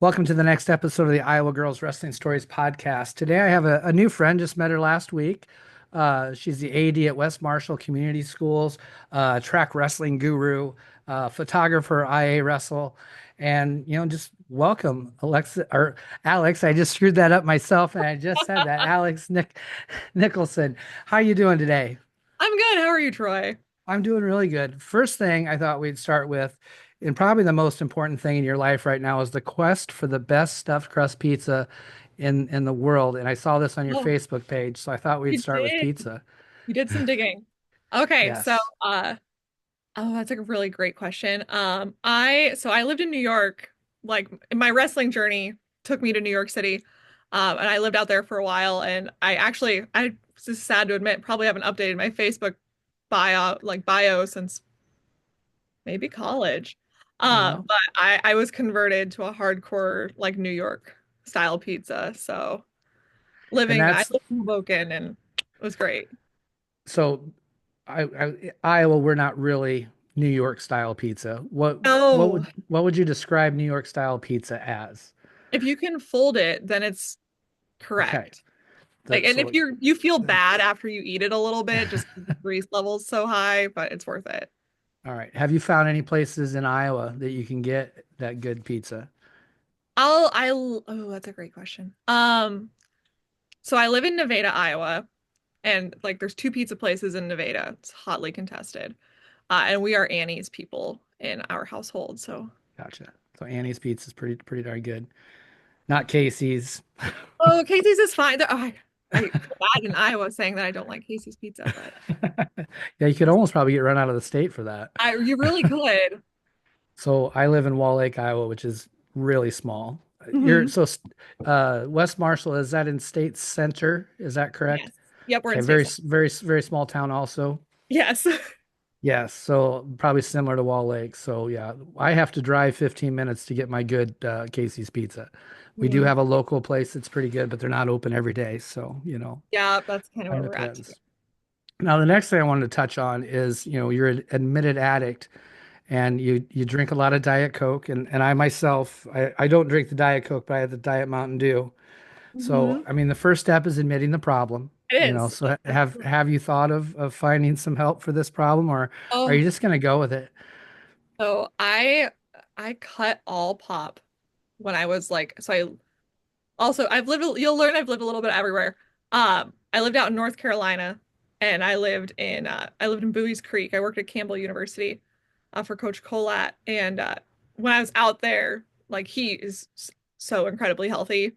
Welcome to the next episode of the Iowa Girls Wrestling Stories podcast. Today I have a new friend, just met her last week. She's the AD at West Marshall Community Schools, track wrestling guru, photographer, IA Wrestle, and just welcome Alexa or Alex. I just screwed that up myself, and I just said that Nicholson. How you doing today? I'm good. How are you, Troy? I'm doing really good. First thing I thought we'd start with, and probably the most important thing in your life right now, is the quest for the best stuffed crust pizza in the world. And I saw this on your Oh, Facebook page, so I thought we'd you start with did. pizza. You did some digging. Okay, so Yes. oh, that's a really great question. I lived in New York, like my wrestling journey took me to New York City. And I lived out there for a while and I this is sad to admit, probably haven't updated my Facebook bio since maybe college. Well, But I was converted to a hardcore like New York style pizza. So and I that's lived in Hoboken and it was great. so Iowa, we're not really New York style pizza. No, What would you describe New York style pizza as? if you can fold it, then it's Okay. correct. Like, and if So you feel bad after you eat it a little bit, just 'cause the grease level's so high, but it's worth it. all right. Have you found any places in Iowa that you can get that good pizza? Oh, that's a great question. So I live in Nevada, Iowa, and like there's two pizza places in Nevada. It's hotly contested. And we are Annie's people in our household. So, Gotcha. So Annie's pizza is pretty darn good. Not Casey's. oh, Casey's is fine. I feel bad in Iowa saying that I don't like Casey's pizza, but Yeah, you could almost probably get run out of the state for that. you really could. So I live in Wall Lake, Iowa, which is really small. You're Hmm. so West Marshall, is that in state center? Is that correct? Yes. Yep, we're Okay, in state. very small town also. Yes. Yes, so probably similar to Wall Lake. So yeah, I have to drive 15 minutes to get my good Casey's pizza. We do Mm. have a local place that's pretty good, but they're not open every day. So, Yeah, that's kind of kind where of we're at too. depends. Now, the next thing I wanted to touch on is, you're an admitted addict and you drink a lot of Diet Coke. And I myself, I don't drink the Diet Coke, but I have the Diet Mountain Dew. So, Hmm. I mean, the first step is admitting the problem, It is. So have you thought of finding some help for this problem, or are you Oh, just going to go with it? so I cut all pop when I was like so I also you'll learn I've lived a little bit everywhere. I lived out in North Carolina and I lived in Bowie's Creek. I worked at Campbell University for Coach Colat and when I was out there, like he is so incredibly healthy.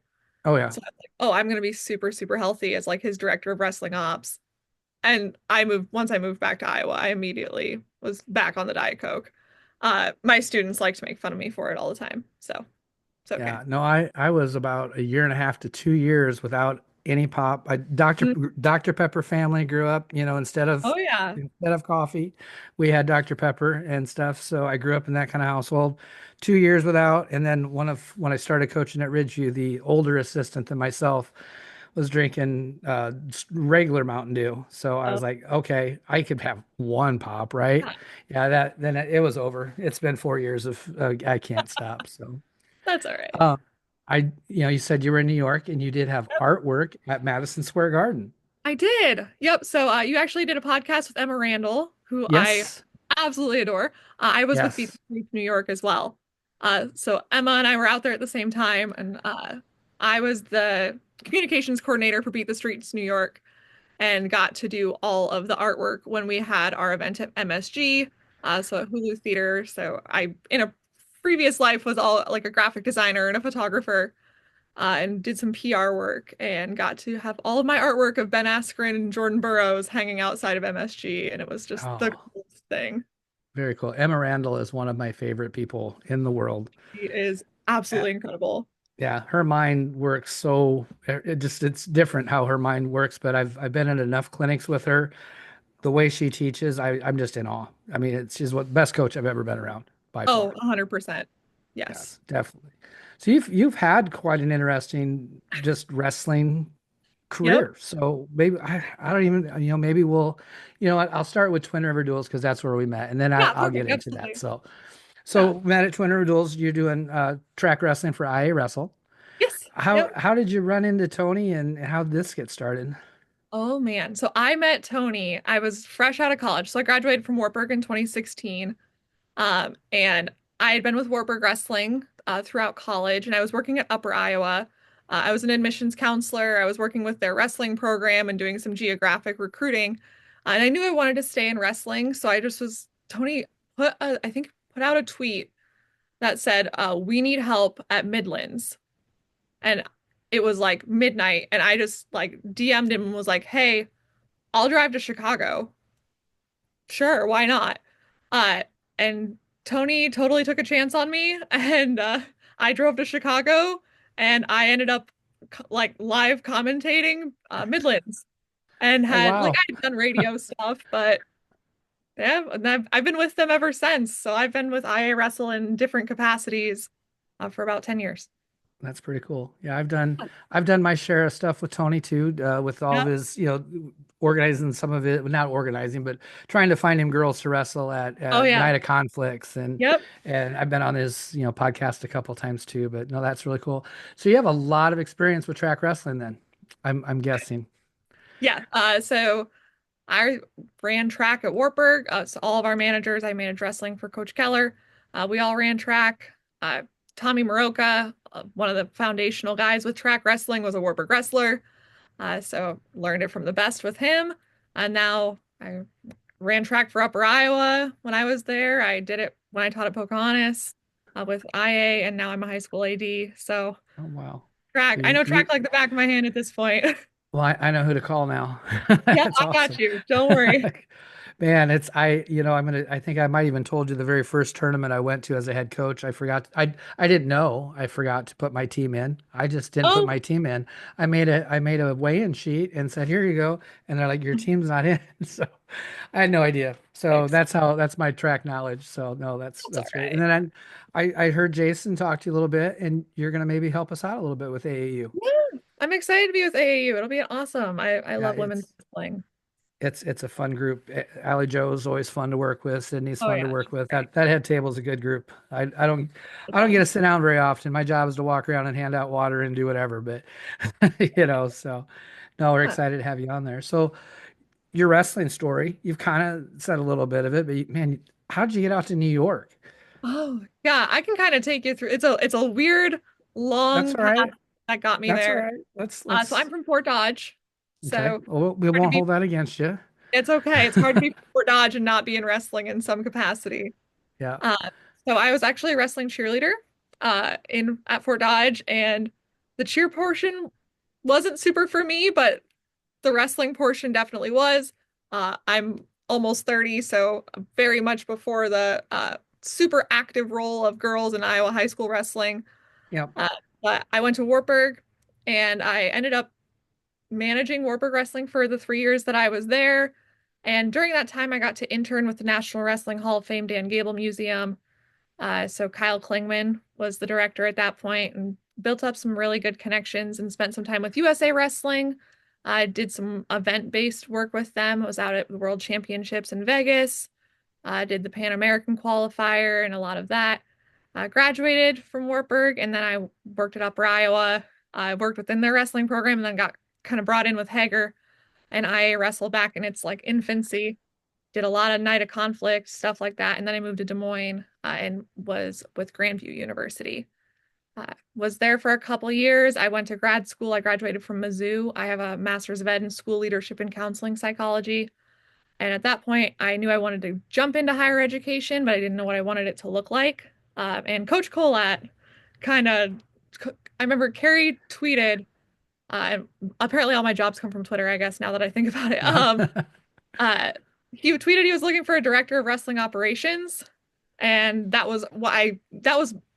Oh yeah. So I'm like, oh, I'm gonna be super, super healthy as like his director of wrestling ops. And once I moved back to Iowa, I immediately was back on the Diet Coke. My students like to make fun of me for it all the time. So it's okay. Yeah, no, I was about a year and a half to 2 years without any pop. Mhm. Dr. Pepper family grew up, Oh yeah. instead of coffee, we had Dr. Pepper and stuff. So I grew up in that kind of household. 2 years without, and then when I started coaching at Ridgeview, the older assistant than myself was drinking just regular Mountain Dew. So I Oh was like, okay, I could have one pop, right? yeah. Yeah, then it was over. It's been 4 years of I can't stop. So. That's all right. Uh, you said you were in New York and you did have Yep, artwork at Madison Square Garden. I did. Yep. So you actually did a podcast with Emma Randall, who I Yes, absolutely adore. I was with Beat the yes. Street New York as well. So Emma and I were out there at the same time, and I was the communications coordinator for Beat the Streets New York. And got to do all of the artwork when we had our event at MSG, so at Hulu Theater. So I, in a previous life, was all like a graphic designer and a photographer, and did some PR work and got to have all of my artwork of Ben Askren and Jordan Burroughs hanging outside of MSG, and it was just the Oh, coolest thing. very cool. Emma Randall is one of my favorite people in the world. He is Uh, absolutely incredible. Yeah, her mind works so it's different how her mind works, but I've been in enough clinics with her. The way she teaches, I'm just in awe. I mean, she's what best coach I've ever been around by Oh, far. 100%. Yes. Yes, definitely. So you've had quite an interesting just wrestling Yep. career. So maybe I don't even, maybe we'll, I'll start with Twin River Duels because that's where we met, and then Yeah, I'll perfect. get into that. Absolutely. So Yeah. So met at Twin River Duels, you're doing track wrestling for IA Wrestle. Yes. How Yep. how did you run into Tony and how did this get started? Oh man. So I met Tony. I was fresh out of college. So I graduated from Wartburg in 2016. And I had been with Wartburg Wrestling throughout college, and I was working at Upper Iowa. I was an admissions counselor. I was working with their wrestling program and doing some geographic recruiting. And I knew I wanted to stay in wrestling, so I just was Tony I think put out a tweet that said, "We need help at Midlands," and it was like midnight, and I just like DM'd him and was like, "Hey, I'll drive to Chicago." Sure, why not? Uh, and Tony totally took a chance on me, and I drove to Chicago, and I ended up like live commentating Midlands, and Oh had like I wow, had done radio stuff, but yeah, and I've been with them ever since. So I've been with IA Wrestle in different capacities for about 10 years. that's pretty cool. Yeah, I've done my share of stuff with Tony too, with all of Yep. his, organizing some of it, well, not organizing, but trying to find him girls to wrestle Oh at yeah. Night of Conflicts, Yep. and I've been on his, podcast a couple times too. But no, that's really cool. So you have a lot of experience with track wrestling then. I'm guessing. Yeah. So I ran track at Wartburg. So all of our managers, I managed wrestling for Coach Keller. We all ran track. Uh, Tommy Maroka, one of the foundational guys with track wrestling, was a Wartburg wrestler. So learned it from the best with him. And now I ran track for Upper Iowa when I was there. I did it when I taught at Pocahontas with IA, and now I'm a high school AD. So Oh wow. So track, I know track you like the back of my hand at this point. well, I know who to call now. Yeah, That's I got awesome. you. Don't worry. Man, I think I might even told you the very first tournament I went to as a head coach. I didn't know. I forgot to put my team in. I just didn't put Oh, my team in. I made a weigh-in sheet and said, "Here you go." And they're like, "Your team's not in." So I had no idea. So thanks. that's my track knowledge. So no, that's That's all that's great. And right. then I heard Jason talk to you a little bit, and you're gonna maybe help us out a little bit with AAU. Yeah, I'm excited to be with AAU. It'll be awesome. I Yeah, love women's wrestling. it's a fun group. Allie Joe is always fun to work with. Sydney's Oh fun to yeah, work she's with. great. That head table is a good group. A I don't get ton. to sit down very often. My job is to walk around and hand out water and do whatever. But so no, we're Yeah. excited to have you on there. So your wrestling story, you've kind of said a little bit of it, but man, how did you get out to New York? Oh yeah, I can kind of take you through. It's a weird, That's long all path right. that got me That's all there. right. So I'm Let's from Fort Dodge. okay. So Well, we hard to won't be. hold that against you. It's okay. It's hard to be from Fort Dodge and not be in wrestling in some capacity. Yeah. Uh, so I was actually a wrestling cheerleader in at Fort Dodge, and the cheer portion wasn't super for me, but the wrestling portion definitely was. I'm almost 30, so very much before the super active role of girls in Iowa high school wrestling. Yeah. Uh, but I went to Wartburg, and I ended up managing Wartburg Wrestling for the 3 years that I was there. And during that time, I got to intern with the National Wrestling Hall of Fame Dan Gable Museum. So Kyle Klingman was the director at that point and built up some really good connections and spent some time with USA Wrestling. I did some event-based work with them. I was out at the World Championships in Vegas. I did the Pan American qualifier and a lot of that. I graduated from Wartburg, and then I worked at Upper Iowa. I worked within their wrestling program and then got kind of brought in with Hager, and I wrestled back in its like infancy. Did a lot of Night of Conflict, stuff like that. And then I moved to Des Moines and was with Grandview University. Was there for a couple years. I went to grad school. I graduated from Mizzou. I have a master's of ed in school leadership and counseling psychology. And at that point, I knew I wanted to jump into higher education, but I didn't know what I wanted it to look like. And Coach Colat kind of, I remember Carrie tweeted, and apparently all my jobs come from Twitter, I guess, now that I think about it. Yeah. Uh, he tweeted he was looking for a director of wrestling operations, and that was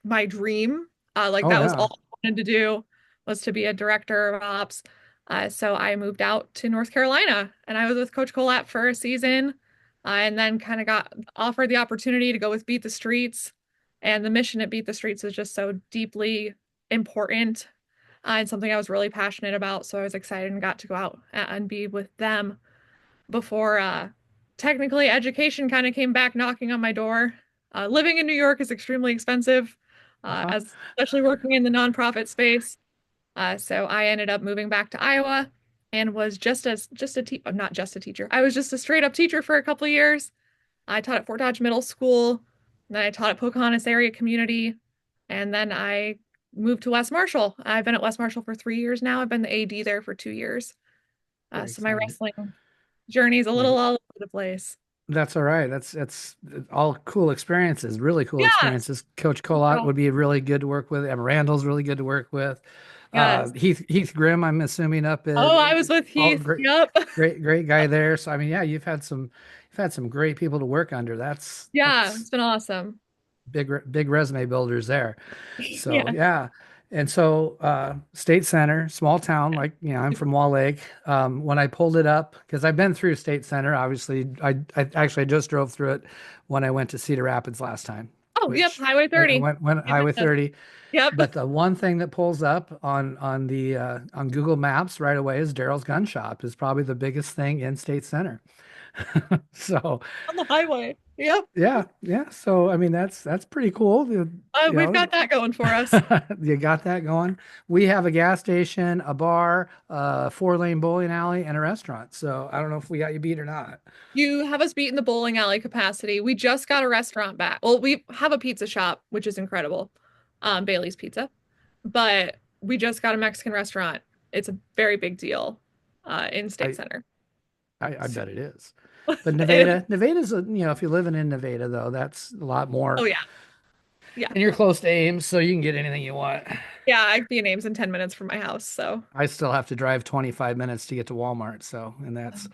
my dream. Like Oh that was yeah. all I wanted to do was to be a director of ops. So I moved out to North Carolina, and I was with Coach Colat for a season, and then kind of got offered the opportunity to go with Beat the Streets. And the mission at Beat the Streets is just so deeply important and something I was really passionate about. So I was excited and got to go out and be with them before technically education kind of came back knocking on my door. Living in New York is extremely expensive, Uh-huh. as especially working in the nonprofit space. So I ended up moving back to Iowa and was just a te not just a teacher. I was just a straight up teacher for a couple of years. I taught at Fort Dodge Middle School, then I taught at Pocahontas Area Community, and then I moved to West Marshall. I've been at West Marshall for 3 years now. I've been the AD there for 2 years. Very So my exciting. wrestling journey is a little Well, all over the place. that's all right. That's all cool experiences, really cool Yes. experiences. Coach Colott would be really good to work with. Em Randall's really good to work with. Yes. Heath Grimm, I'm assuming up at Oh, I was with all Heath. great, Yep. great guy there. So I mean, yeah, you've had some great people to work under. Yeah, That's it's been awesome. big resume builders there. So Yeah. yeah. And so State Center, small town, like I'm from Wall Lake. When I pulled it up, because I've been through State Center, obviously I just drove through it when I went to Cedar Rapids last time, Oh, yep. which Highway I 30. went Yep. Highway 30. Yep. But the one thing that pulls up on the on Google Maps right away is Daryl's Gun Shop is probably the biggest thing in State Center. So On the highway. Yep. yeah. So I mean that's pretty cool. You We've know, got that going for us. you got that going. We have a gas station, a bar, a four-lane bowling alley, and a restaurant. So I don't know if we got you beat or not. You have us beat in the bowling alley capacity. We just got a restaurant back. Well, we have a pizza shop, which is incredible. Bailey's Pizza. But we just got a Mexican restaurant. It's a very big deal in State I Center. I So, bet it is. But it- Nevada's if you're living in Nevada though, that's a lot oh more. yeah. Yeah. And you're close to Ames, so you can get anything you want. Yeah, I can be in Ames in 10 minutes from my house. So I still have to drive 25 minutes to get to Walmart, and that's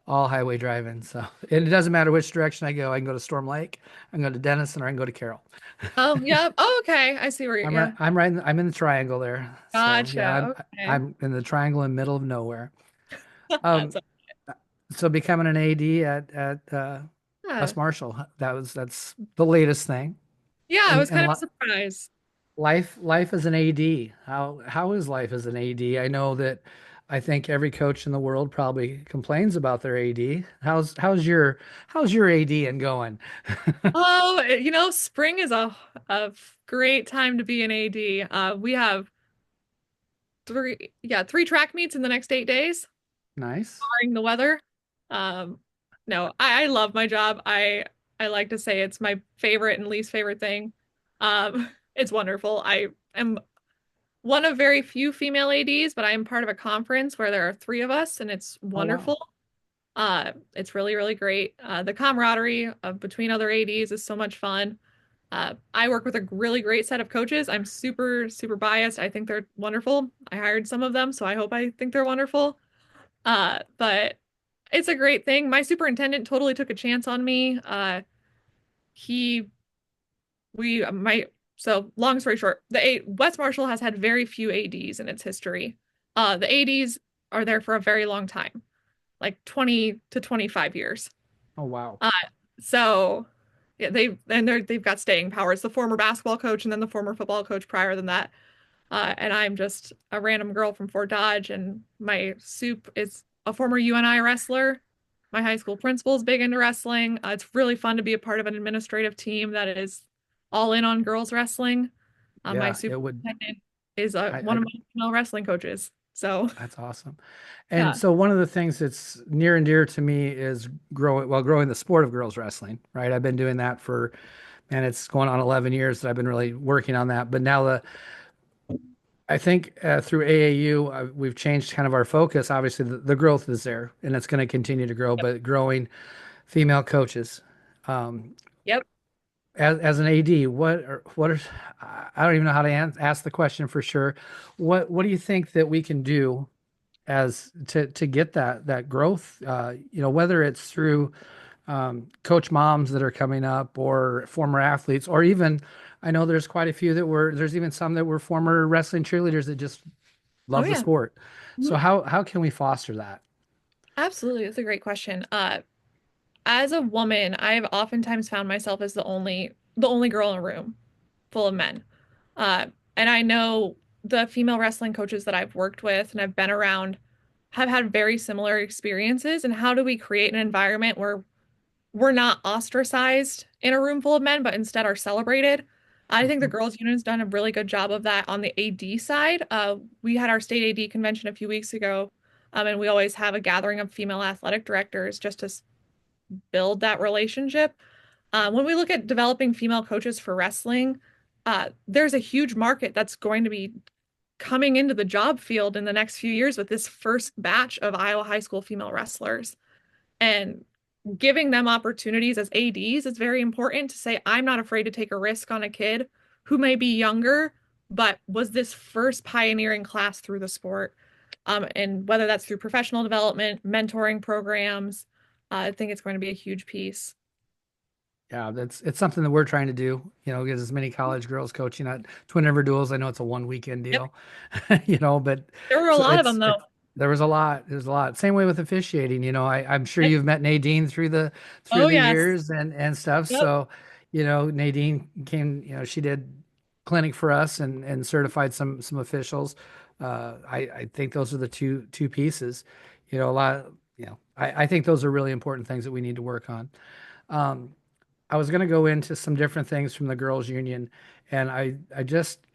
all highway driving. So, and it doesn't matter which direction I go. I can go to Storm Lake, I can go to Denison, or I can go to Carroll. oh yeah. Oh, okay. I see where you're yeah. I'm in the triangle there. So yeah, Gotcha. Okay. I'm in the triangle in the middle of nowhere. Um, So, so becoming an AD at yeah. West Marshall, that's the latest thing. Yeah, I And was kind of surprised. life as an AD. How is life as an AD? I know that I think every coach in the world probably complains about their AD. How's your AD and going? Oh, spring is a great time to be an AD. We have three track meets in the next 8 days, Nice. barring the weather. Um, no, I love my job. I like to say it's my favorite and least favorite thing. It's wonderful. I am one of very few female ADs, but I am part of a conference where there are three of us, and it's Oh wow. wonderful. It's really, really great. The camaraderie between other ADs is so much fun. I work with a really great set of coaches. I'm super, super biased. I think they're wonderful. I hired some of them, so I think they're wonderful. But it's a great thing. My superintendent totally took a chance on me. He, we, my, so long story short, West Marshall has had very few ADs in its history. The ADs are there for a very long time, like 20 to 25 years. Oh wow. Uh, so yeah, they've got staying power. It's the former basketball coach and then the former football coach prior than that. And I'm just a random girl from Fort Dodge, and my soup is a former UNI wrestler. My high school principal is big into wrestling. It's really fun to be a part of an administrative team that is all in on girls wrestling. My Yeah, it would. superintendent is one I of my female wrestling coaches. So That's awesome. And yeah. so one of the things that's near and dear to me is growing the sport of girls wrestling, right? I've been doing that and it's going on 11 years that I've been really working on that. But now I think through AAU, we've changed kind of our focus. Obviously, the growth is there and it's going to continue to grow, Yep. but growing female coaches. Um, Yep. as an AD, what are, I don't even know how to ask the question for sure. What do you think that we can do as to get that growth, whether it's through coach moms that are coming up or former athletes, or even I know there's quite a few there's even some that were former wrestling cheerleaders that just Oh love the yeah. sport. So Mhm. how can we foster that? Absolutely. That's a great question. As a woman, I've oftentimes found myself as the only girl in a room full of men. Uh, and I know the female wrestling coaches that I've worked with and I've been around have had very similar experiences. And how do we create an environment where we're not ostracized in a room full of men, but instead are celebrated. I think the Mhm. girls' union's done a really good job of that on the AD side. We had our state AD convention a few weeks ago, and we always have a gathering of female athletic directors just to build that relationship. When we look at developing female coaches for wrestling, there's a huge market that's going to be coming into the job field in the next few years with this first batch of Iowa high school female wrestlers. And giving them opportunities as ADs is very important to say, I'm not afraid to take a risk on a kid who may be younger, but was this first pioneering class through the sport. And whether that's through professional development, mentoring programs, I think it's going to be a huge piece. Yeah, it's something that we're trying to do, get as many college girls coaching at Twin River Duels. I know it's a one weekend Yep. deal, but There were a so lot of them though. there was a lot. There's a lot. Same way with officiating, I'm sure Yep. you've met Nadine through Oh the yes. years and stuff. Yep. So, Nadine came, she did clinic for us and certified some officials. I think those are the two pieces, a lot, I think those are really important things that we need to work on. Um, I was going to go into some different things from the girls' union, and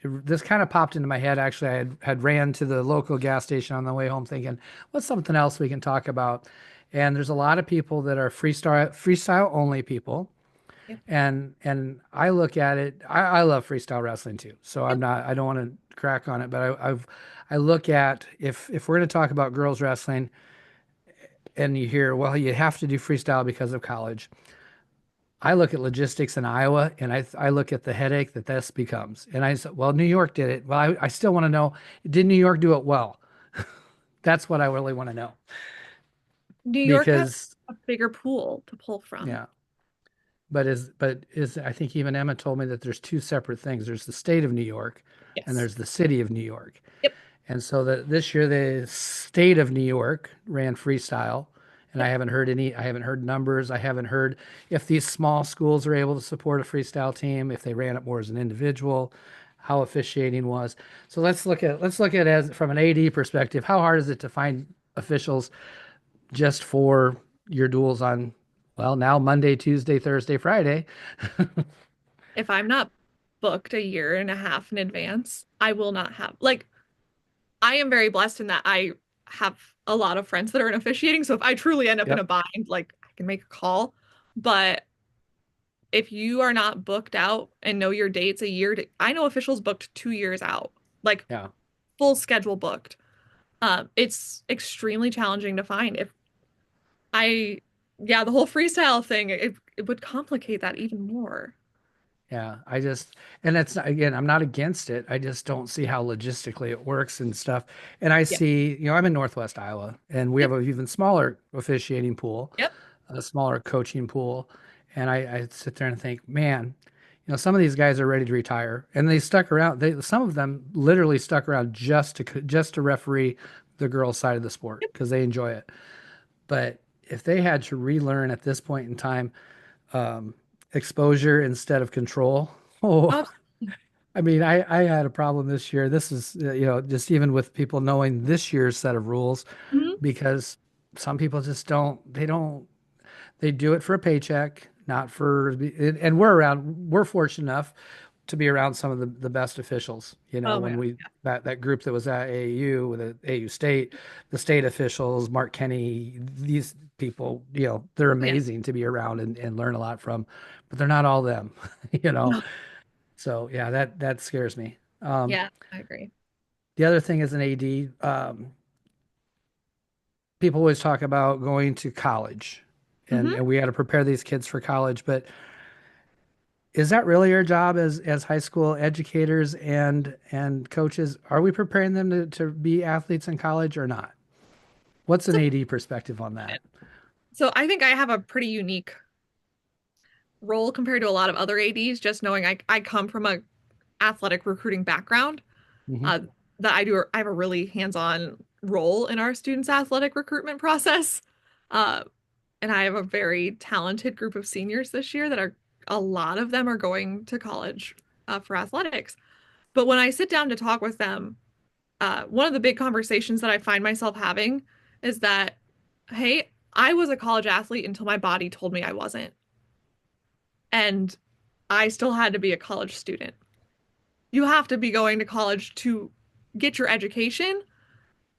this kind of popped into my head. Actually, I had ran to the local gas station on the way home, thinking, what's something else we can talk about? And there's a lot of people that are freestyle only people, Yep. and I look at it. I love freestyle wrestling too, so Yep. I don't want to crack on it, but I look at if we're going to talk about girls wrestling, and you hear, well, you have to do freestyle because of college. I look at logistics in Iowa and I look at the headache that this becomes. And I said, well, New York did it. Well, I still want to know, did New York do it well? That's what I really want to know. New York has Because, a bigger pool to pull from. yeah, but is I think even Emma told me that there's two separate things. There's the state of New York and Yes. there's the city of New York. Yep. And so this year, the state of New York ran freestyle, and Yep. I haven't heard numbers. I haven't heard if these small schools are able to support a freestyle team, if they ran it more as an individual, how officiating was. So let's look at it as from an AD perspective. How hard is it to find officials just for your duels on, well, now Monday, Tuesday, Thursday, Friday? If I'm not booked a year and a half in advance, I will not have like I am very blessed in that I have a lot of friends that are in officiating. So if I truly end up in a Yep. bind, like I can make a call. But if you are not booked out and know your dates a year to, I know officials booked 2 years out, like Yeah. full schedule booked. It's extremely challenging to find. If I, yeah, the whole freestyle thing, it would complicate that even more. Yeah, and that's again, I'm not against it. I just don't see how logistically it works and stuff. And I Yep. see, I'm in Northwest Iowa, and we have Yep. an even smaller officiating pool, Yep. a smaller coaching pool. And I sit there and think, man, some of these guys are ready to retire, and they stuck around. Some of them literally stuck around just to referee the girls' side of the sport Yep. because they enjoy it. But if they had to relearn at this point in time, um, exposure instead of control. Oh, Oh, I mean, I had a problem this year. This is, just even with people knowing this year's set of rules, mhm. because some people just they do it for a paycheck, not for, and we're fortunate enough to be around some of the best officials, Oh my when God. that group that was at AAU with the AU state, the state officials, Mark Kenny, these people, they're Yeah. amazing to be around and learn a lot from, but they're not all them, you know. No. So yeah, that scares me. Yeah, I agree. The other thing is an AD. People always talk about going to college, and Hmm. and we got to prepare these kids for college. But is that really our job as high school educators and coaches? Are we preparing them to be athletes in college or not? What's an So, AD perspective on that? so I think I have a pretty unique role compared to a lot of other ADs, just knowing I come from a athletic recruiting background. Hmm. Uh, that I have a really hands-on role in our students' athletic recruitment process. Uh, and I have a very talented group of seniors this year that are a lot of them are going to college for athletics. But when I sit down to talk with them, one of the big conversations that I find myself having is that, hey, I was a college athlete until my body told me I wasn't. And I still had to be a college student. You have to be going to college to get your education,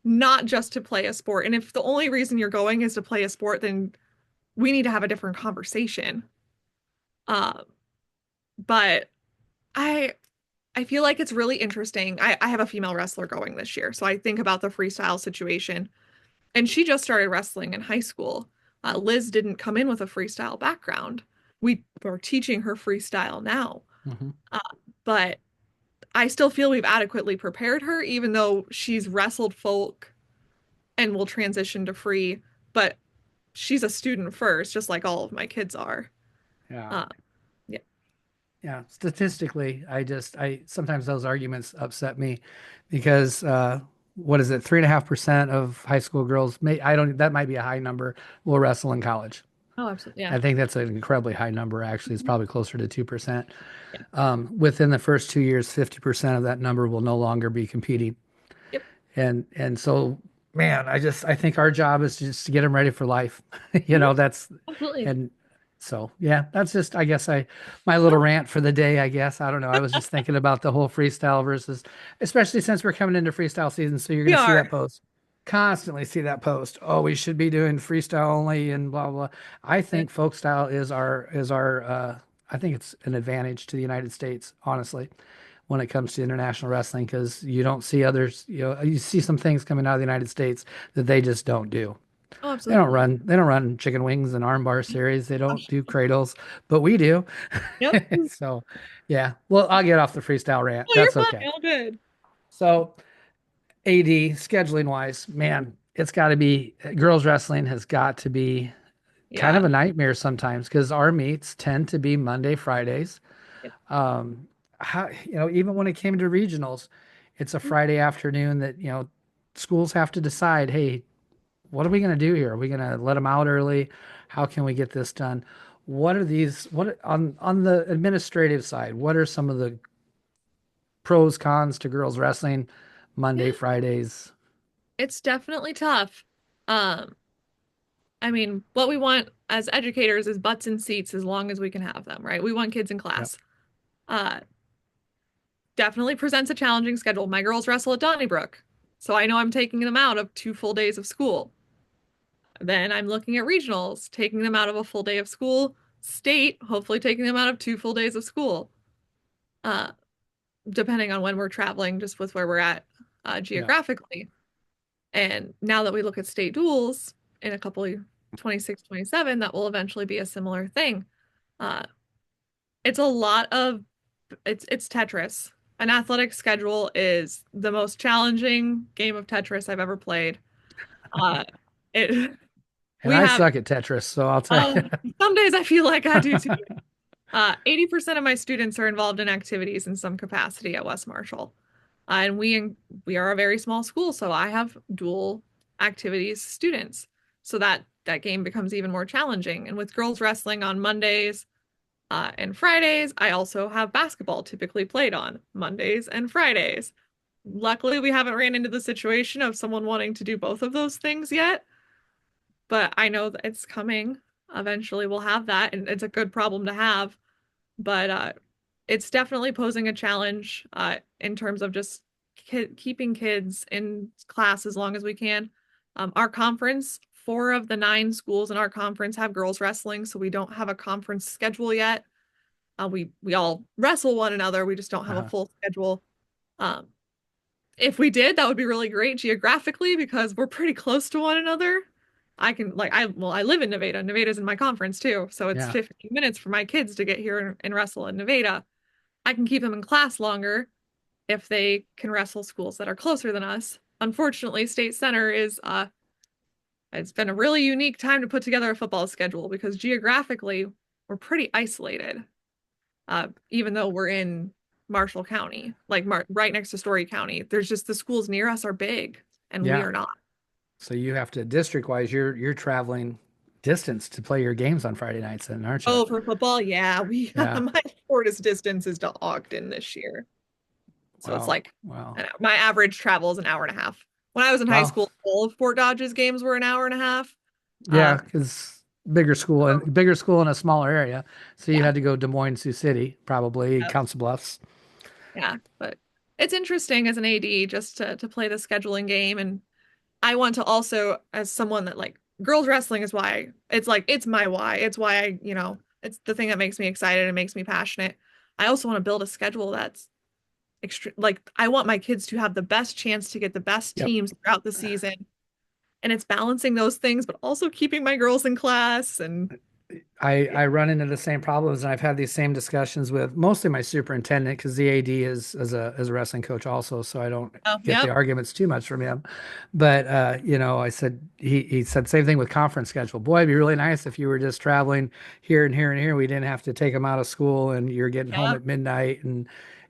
not just to play a sport. And if the only reason you're going is to play a sport, then we need to have a different conversation. Uh, but I I feel like it's really interesting. I have a female wrestler going this year, so I think about the freestyle situation. And she just started wrestling in high school. Liz didn't come in with a freestyle background. We are teaching her freestyle now. Hmm. Uh, but I still feel we've adequately prepared her, even though she's wrestled folk and will transition to free. But she's a student first, just like all of my kids are. Yeah. Uh, yeah. Yeah. Statistically, I sometimes those arguments upset me because, what is it? 3.5% of high school girls I don't, that might be a high number, will wrestle in college. Oh, absolutely. Yeah. I think that's an incredibly high number, actually. It's Mhm. probably closer to 2%. Yeah. Within the first 2 years, 50% of that number will no longer be competing. Yep. And so, man, I think our job is just to get them ready for life. Mhm. That's, Absolutely. and so, yeah, that's just, I guess my little rant for the day, I guess. I don't know. I was just thinking about the whole freestyle versus, especially since we're coming into freestyle season. So you're going We to see that are. post, constantly see that post. Oh, we should be doing freestyle only and blah, blah. I think folk style I think it's an advantage to the United States, honestly, when it comes to international wrestling, because you don't see others, you see some things coming out of the United States that they just don't do. Oh, absolutely. They don't run chicken wings and armbar series. They don't do cradles, but we do. Yep. Oh, So, yeah. Well, I'll get off the freestyle rant. you're That's fine. okay. All good. So, AD scheduling wise, man, it's got to be girls wrestling has got to be kind of Yeah. a nightmare sometimes because our meets tend to be Monday, Fridays. Yep. Um, even when it came to regionals, it's a Friday afternoon that, schools have to decide, hey, what are we going to do here? Are we going to let them out early? How can we get this done? On the administrative side, what are some of the pros, cons to girls wrestling Monday, Yeah. Fridays? It's definitely tough. Um, I mean, what we want as educators is butts in seats as long as we can have them, right? We want kids in Yep. class. Uh, Definitely presents a challenging schedule. My girls wrestle at Donnybrook, so I know I'm taking them out of 2 full days of school. Then I'm looking at regionals, taking them out of a full day of school. State, hopefully taking them out of 2 full days of school. Uh, Depending on when we're traveling, just with where we're at Yeah. geographically. And now that we look at state duels in a couple of 26, 27, that will eventually be a similar thing. Uh, it's a lot of it's Tetris. An athletic schedule is the most challenging game of Tetris I've ever played. Uh, it And we I have suck at Tetris, so I'll tell you. some days I feel like I do too. 80% of my students are involved in activities in some capacity at West Marshall. And we are a very small school, so I have dual activities students. So that game becomes even more challenging. And with girls wrestling on Mondays and Fridays, I also have basketball typically played on Mondays and Fridays. Luckily, we haven't ran into the situation of someone wanting to do both of those things yet, but I know that it's coming. Eventually, we'll have that, and it's a good problem to have. But it's definitely posing a challenge in terms of just keeping kids in class as long as we can. Our conference, 4 of the 9 schools in our conference have girls wrestling, so we don't have a conference schedule yet. We all wrestle one another. We just don't have a Uh-huh. full schedule. Um, if we did, that would be really great geographically because we're pretty close to one another. I live in Nevada. Nevada's in my conference too, so it's Yeah. 15 minutes for my kids to get here and wrestle in Nevada. I can keep them in class longer if they can wrestle schools that are closer than us. Unfortunately, State Center is it's been a really unique time to put together a football schedule because geographically we're pretty isolated. Even though we're in Marshall County, like right next to Story County, there's just the schools near us are big and we Yeah. are not. So you have to district wise, you're traveling distance to play your games on Friday nights then, aren't you? Oh, for football, yeah, we Yeah. my shortest distance is to Ogden this year. So it's Wow. like Wow. my average travel is an hour and a half. When I was in high Wow. school, all of Fort Dodge's games were an hour and a half. Yeah, because bigger school in a smaller area. So you Yeah, had to go Des Moines, Sioux City, probably yeah, Council Bluffs. yeah. But it's interesting as an AD just to play the scheduling game. And I want to also, as someone that like girls wrestling is why it's like it's my why. It's why it's the thing that makes me excited and makes me passionate. I also want to build a schedule that's extreme. Like I want my kids to have the best chance to get the best Yep. teams throughout the season. And it's balancing those things, but also keeping my girls in class and I run into the same problems, and I've had these same discussions with mostly my superintendent because the AD is as a wrestling coach also, so I don't oh, get the yep, arguments too much from him. But I said he said same thing with conference schedule. Boy, it'd be really nice if you were just traveling here and here and here. We didn't have to take them out of school, and you're getting home yep, at midnight. And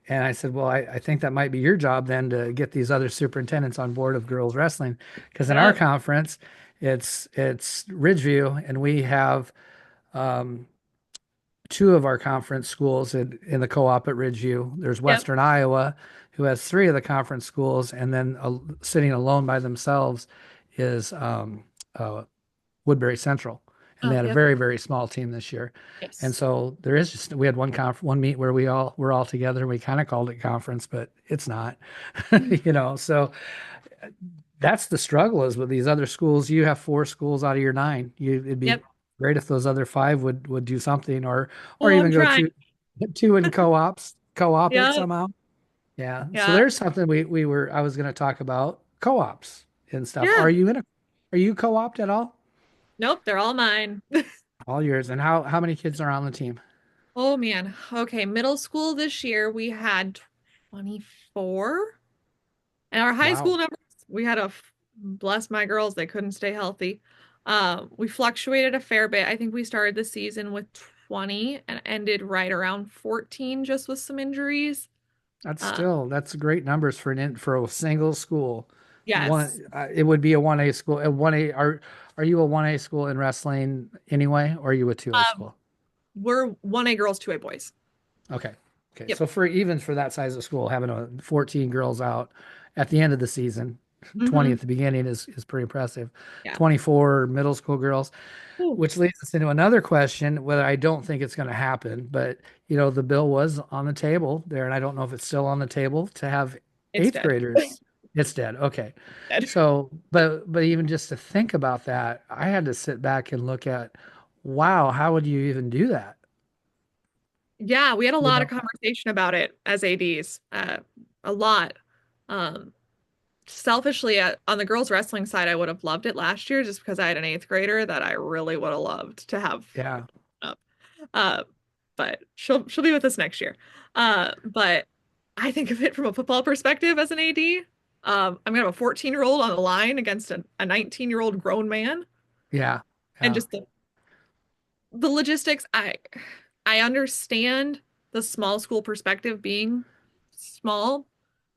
I said, well, I think that might be your job then to get these other superintendents on board of girls wrestling, because in our yep, conference, it's Ridgeview, and we have um, two of our conference schools in the co-op at Ridgeview. There's yep. Western Iowa, who has three of the conference schools, and then sitting alone by themselves is Woodbury Central, and they Oh, had a yep, very, very small team this year. And yes. so there is just we had one meet where we all were all together, and we kind of called it conference, but it's not, So that's the struggle is with these other schools. You have four schools out of your nine. It'd be Yep. great if those other five would do something, or Oh, I'm even go trying. two in co-op it Yep. somehow. Yeah. So Yeah. there's something I was going to talk about co-ops and stuff. Yeah. Are you co-opt at all? Nope, they're all mine. All yours. And how many kids are on the team? Oh man. Okay, middle school this year we had 24. And our high Wow. school numbers, we had bless my girls, they couldn't stay healthy. We fluctuated a fair bit. I think we started the season with 20 and ended right around 14 just with some injuries. Uh, That's great numbers for for a single school. yes. It would be a 1A school. A 1A are you a 1A school in wrestling anyway, or are you a 2A Um, school? we're 1A girls, 2A boys. Okay. Okay. Yep. So for that size of school, having 14 girls out at the end of the season, 20 Hmm. at the beginning is pretty impressive. Yeah. 24 middle school girls, Ooh, which leads us into another question, whether I don't think it's going to happen, but the bill was on the table there, and I don't know if it's still on the table to have it's eighth dead. graders. It's dead. Okay. Dead. So, but even just to think about that, I had to sit back and look at, wow, how would you even do that? Yeah, we had a You lot of know, conversation about it as ADs. A lot. Um, Selfishly, on the girls wrestling side, I would have loved it last year just because I had an eighth grader that I really would have loved to have yeah. up. Uh, but she'll be with us next year. But I think of it from a football perspective as an AD. I'm gonna have a 14-year-old on the line against a 19-year-old grown man, Yeah. and Yeah. just the logistics. I understand the small school perspective being small.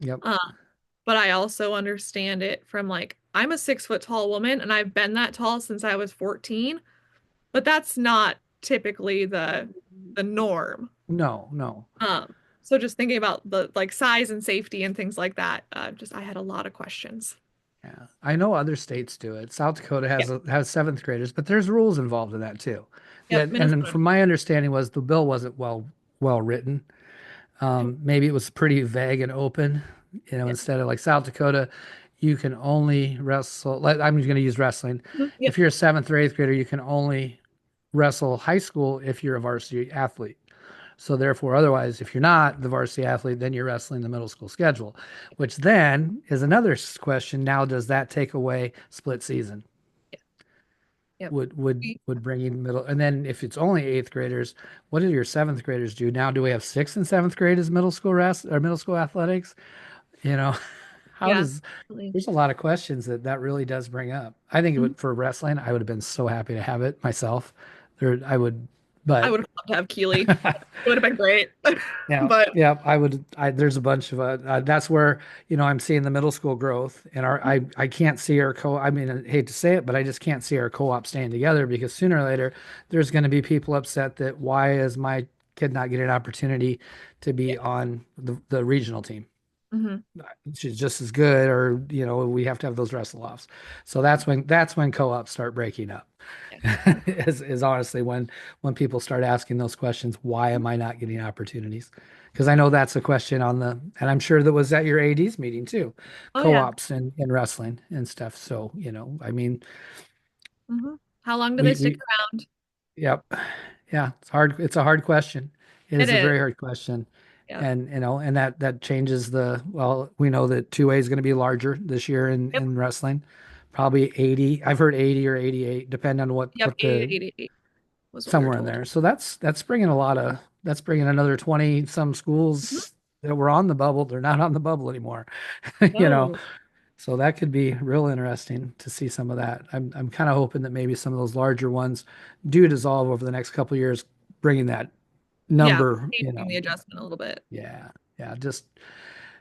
Yep. Uh, but I also understand it from like I'm a 6 foot tall woman and I've been that tall since I was 14, but that's not typically the norm. No, no. So just thinking about the like size and safety and things like that, just I had a lot of questions. Yeah. I know other states do it. South Dakota Yep, has seventh graders, but there's rules involved in that too. yep, And then Minnesota. from my understanding was the bill wasn't well written. Maybe it was pretty vague and open. Yeah. Instead of like South Dakota, you can only wrestle. I'm going to use wrestling. Mhm, If yep, you're a seventh or eighth grader, you can only wrestle high school if you're a varsity athlete. So therefore, otherwise, if you're not the varsity athlete, then you're wrestling the middle school schedule, which then is another question. Now, does that take away split season? yep. Would bring in middle, and then if it's only eighth graders, what do your seventh graders do? Now, do we have sixth and seventh grade as middle school or middle school athletics? You know, how Yeah. does Definitely. there's a lot of questions that really does bring up. I think it Mhm. would for wrestling, I would have been so happy to have it myself. I would, I but would have loved to have Keeley. It would have been great. yeah, But yeah, there's a bunch of that's where I'm seeing the middle school growth, and I can't see our I mean, I hate to say it, but I just can't see our co-op staying together because sooner or later there's going to be people upset that why is my kid not getting an opportunity to yeah, be on the regional team? Hmm. she's just as good, or we have to have those wrestle offs. So that's when co-ops start breaking up. Yeah. Is honestly when people start asking those questions, why am I not getting opportunities? Because I know that's a question and I'm sure that was at your AD's meeting too, Oh yeah. co-ops and wrestling and stuff. So, I mean, Hmm. How long do they stick we around? yep. Yeah, it's hard. It's a hard question. It It is a is. very hard question. Yep. And that changes well, we know that 2A is going to be larger this year Yep. in wrestling. Probably 80. I've heard 80 or 88, depending on Yep. what 80 the to 88 was what we were somewhere in told. there. So that's bringing another 20 some Mhm. schools that were on the bubble. They're not on the bubble anymore. You know, No. so that could be real interesting to see some of that. I'm kind of hoping that maybe some of those larger ones do dissolve over the next couple of years, bringing that Yeah. number, Changing the adjustment a little bit. yeah, yeah, just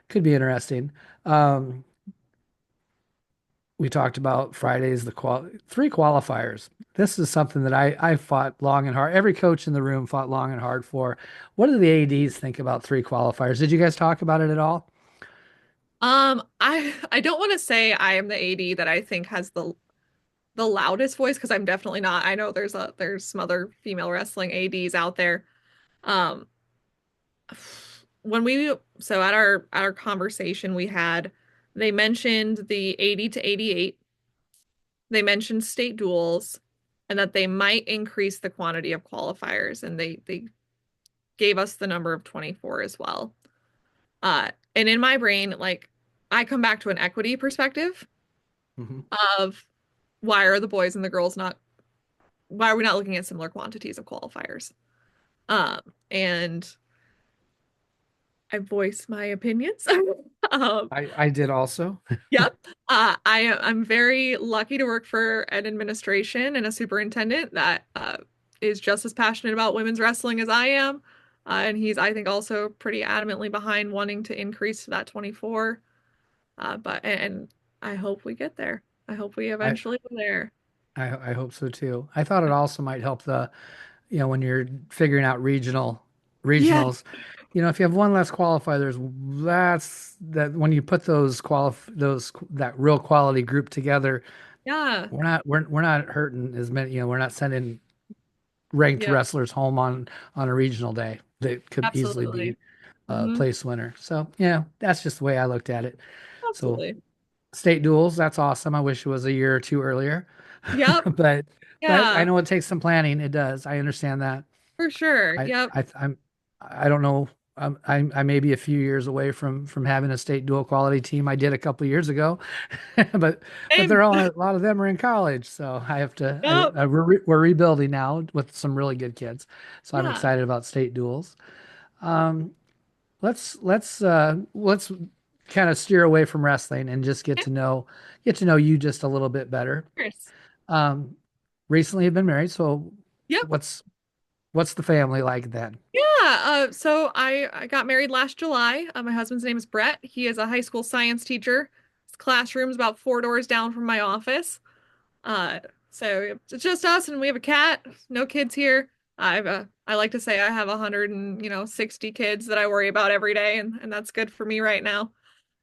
could be interesting. Um, we talked about Fridays, three qualifiers. This is something that I fought long and hard. Every coach in the room fought long and hard for. What do the ADs think about three qualifiers? Did you guys talk about it at all? I don't want to say I am the AD that I think has the loudest voice because I'm definitely not. I know there's some other female wrestling ADs out there. Um, when we so at our conversation we had, they mentioned the 80 to 88. They mentioned state duels and that they might increase the quantity of qualifiers, and they gave us the number of 24 as well. And in my brain, like I come back to an equity perspective Hmm. of why are the boys and the girls not why are we not looking at similar quantities of qualifiers? Um, and I voice my opinions. Um, I did also. yep. I'm very lucky to work for an administration and a superintendent that is just as passionate about women's wrestling as I am. And he's, I think, also pretty adamantly behind wanting to increase to that 24. And I hope we get there. I hope we I eventually go there. I hope so too. I thought it also might help when you're figuring out Yeah. regionals, if you have one less qualifier, that's that when you put that real quality group together, Yeah. we're not hurting as many, we're not sending ranked Yep. wrestlers home on a regional day that could easily be Absolutely. a Hmm. place winner. So, that's just the way I looked at it. So Absolutely. state duels, that's awesome. I wish it was a year or two earlier, Yep. but I Yeah, know it takes some planning. It does. I understand that. for sure. I, Yep. I, I'm, I don't know. I may be a few years away from having a state dual quality team. I did a couple of years ago, but Same. they're all a lot of them are in college, so I have to. Yep. We're rebuilding now with some really good kids, so I'm Yeah. excited about state duels. Um, let's kind of steer away from wrestling and just Yeah, of get to know you just a little bit better. course. Um, recently have been married, so Yep. what's the family like then? Yeah. So I got married last July. My husband's name is Brett. He is a high school science teacher. His classroom's about four doors down from my office. Uh, so it's just us, and we have a cat. No kids here. I like to say I have 100 and 60 kids that I worry about every day, and that's good for me right now.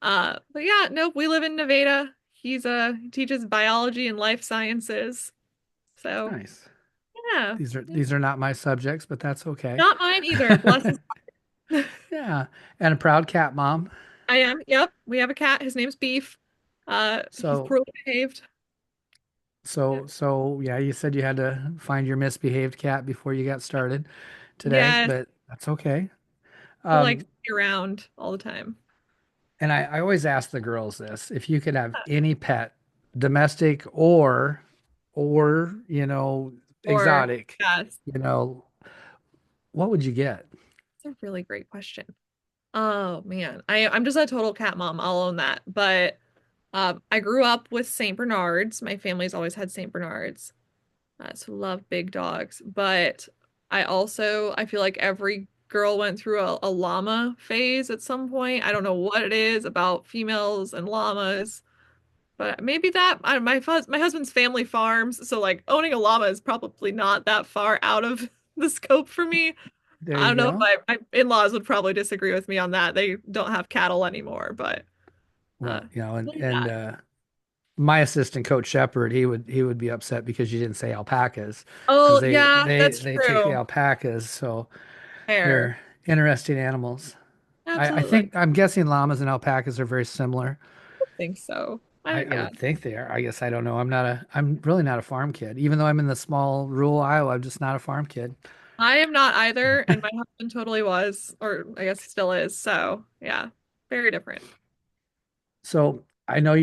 But yeah, nope. We live in Nevada. He teaches biology and life sciences. So Nice. yeah, These are not my subjects, but that's okay. not mine either. Bless his. Yeah, and a proud cat mom. I am. Yep. We have a cat. His name's Beef. He's So poorly behaved. Yeah. yeah, you said you had to find your misbehaved cat before you got started today, Yes. but that's okay. He likes Um, to be around all the time. and I always ask the girls this, if you could have any pet, domestic or Or exotic, yes. you know, what would you get? That's a really great question. Oh man. I'm just a total cat mom. I'll own that. But I grew up with Saint Bernards. My family's always had Saint Bernards. So love big dogs. But I feel like every girl went through a llama phase at some point. I don't know what it is about females and llamas, but maybe my husband's family farms, so like owning a llama is probably not that far out of the scope for me. There I you don't know if go. my in-laws would probably disagree with me on that. They don't have cattle anymore, but Well, look at that. my assistant coach Shepard, he would be upset because you didn't say alpacas because Oh, they yeah, they that's they take the true. alpacas, so Fair. they're interesting animals. I Absolutely. think I'm guessing llamas and alpacas are very similar. I think so. I Yeah. would think they are. I guess I don't know. I'm really not a farm kid. Even though I'm in the small rural Iowa, I'm just not a farm kid. I am not either, and my husband totally was, or I guess he still is. So, yeah, very different. So I know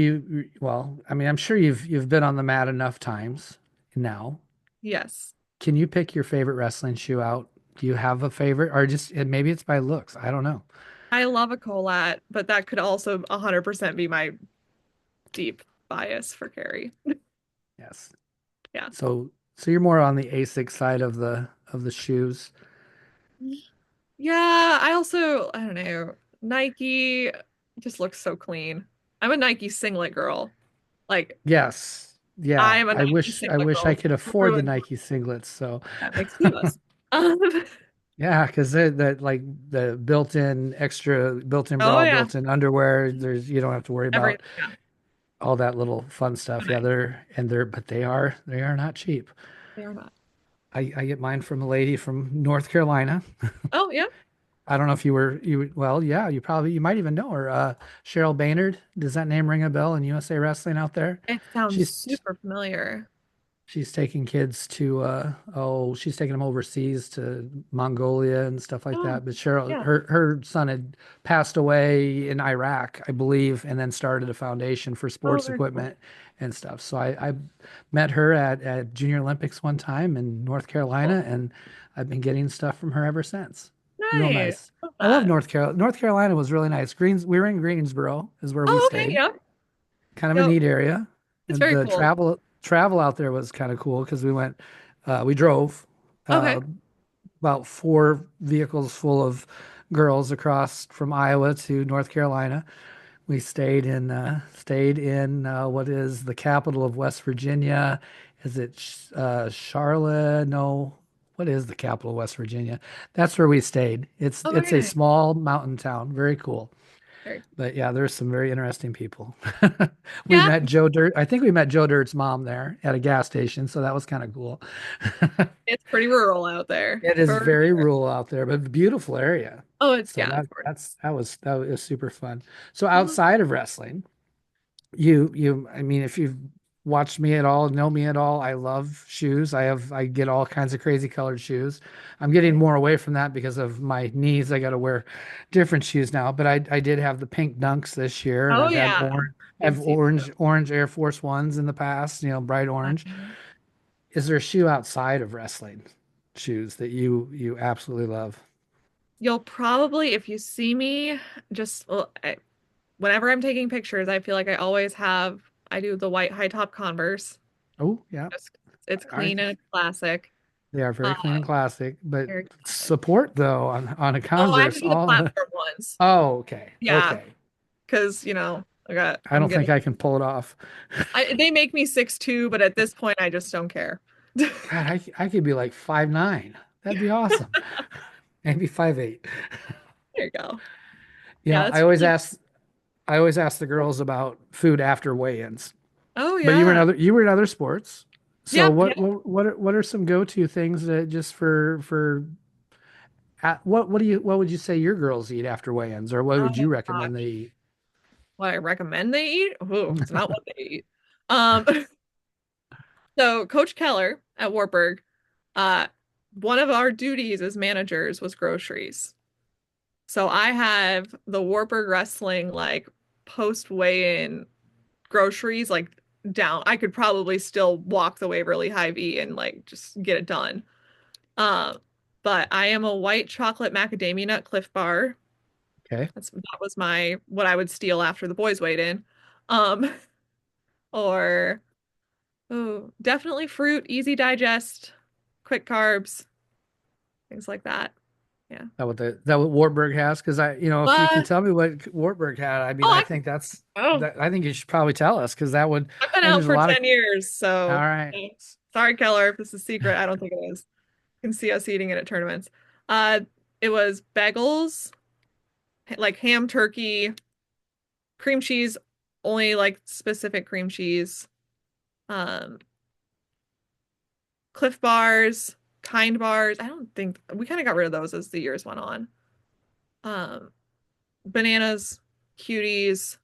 well, I mean, I'm sure you've been on the mat enough times now. Yes. Can you pick your favorite wrestling shoe out? Do you have a favorite, or just and maybe it's by looks? I don't know. I love a Colat, but that could also 100% be my deep bias for Carrie. Yes. Yeah. So you're more on the ASIC side of the shoes. Yeah, I also, I don't know, Nike just looks so clean. I'm a Nike singlet girl. Like, Yes. I Yeah. am a I Nike wish I singlet wish I girl could afford the through and Nike singlets. So that makes two of us. Um, yeah, because that like the built-in oh bra, yeah, built-in underwear. You don't have to worry about everything. Yeah, all that little fun so stuff. Yeah, nice. but they are not cheap. They are not. I get mine from a lady from North Carolina. Oh yeah, I don't know if well, yeah, you might even know her. Cheryl Baynard. Does that name ring a bell in USA Wrestling out there? it sounds She's super familiar. she's taking kids to she's taking them overseas to Mongolia and stuff like Oh that. But Cheryl, yeah. her son had passed away in Iraq, I believe, and then started a foundation for Oh, sports very cool. equipment and stuff. So I met her at Junior Olympics one time in North Cool. Carolina, and I've been getting stuff from her ever since. Real Nice. nice. Love I love that. North Carolina. North Carolina was really nice. We were in Greensboro, is where we Oh, okay. stayed. Yeah. Kind of a Yep. neat area. It's And very the cool. travel out there was kind of cool because we drove Okay. uh, about four vehicles full of girls across from Iowa to North Carolina. We stayed in what is the capital of West Virginia? Is it Charlotte? No. What is the capital of West Virginia? That's where we stayed. It's Oh, it's very a nice. small mountain town. Very cool. Very. But yeah, there's some very interesting people. We Yeah, met Joe Dirt. I think we met Joe Dirt's mom there at a gas station, so that was kind of cool. it's pretty rural out there It is for very sure. rural out there, but beautiful area. Oh, it's So yeah, of course. that was super fun. So Oh, outside of wrestling, I mean, if you've watched me at all, know me at all, I love shoes. I get all kinds of crazy colored shoes. I'm getting very- more away from that because of my knees. I got to wear different shoes now, but I did have the pink Dunks this year, and oh I've had yeah, orange did I've see orange Air Force Ones in the past, bright that. orange. Is there a shoe outside of wrestling shoes that you absolutely love? You'll probably, if you see me, just well, whenever I'm taking pictures, I feel like I do the white high top Converse. Oh, yeah. Just, it's I clean and it's classic. They are Uh, very clean and classic, but very classic. support though on a Oh, I have to Converse do the all platform ones. oh, okay. Yeah, Okay. because I I'm don't think getting, I can pull it off. they make me 6'2", but at this point, I just don't care. There God, I could be like 5'9". That'd be awesome. Maybe 5'8". you go. You Yeah, know, that's really, I always ask the girls about food after weigh-ins. oh But yeah. you were in other sports. So Yep, yep. what are some go-to things that just for what would you say your girls eat after weigh-ins, or what would Oh you recommend they gosh. eat? What I recommend they eat? Oh, it's not what they eat. Um, so Coach Keller at Wartburg, uh, one of our duties as managers was groceries. So I have the Wartburg Wrestling like post weigh-in groceries like down. I could probably still walk the Waverly Hy-Vee and like just get it done. Um, but I am a white chocolate macadamia nut Cliff Bar. Okay. That was my what I would steal after the boys weighed in. Um, or oh, definitely fruit, easy digest, quick carbs, things like that. Yeah. That what Wartburg has? Because if you can But tell me what Wartburg had, I mean, oh, I I think that's oh, that. I think you should probably tell us because I've been and out there's a for lot of. 10 years, All so right. sorry, Keller, if this is a secret. I don't think it is. You can see us eating it at tournaments. Uh, it was bagels, like ham, turkey, cream cheese, only like specific cream cheese, um, Cliff bars, Kind bars. I don't think we kind of got rid of those as the years went on. Um, Bananas, cuties,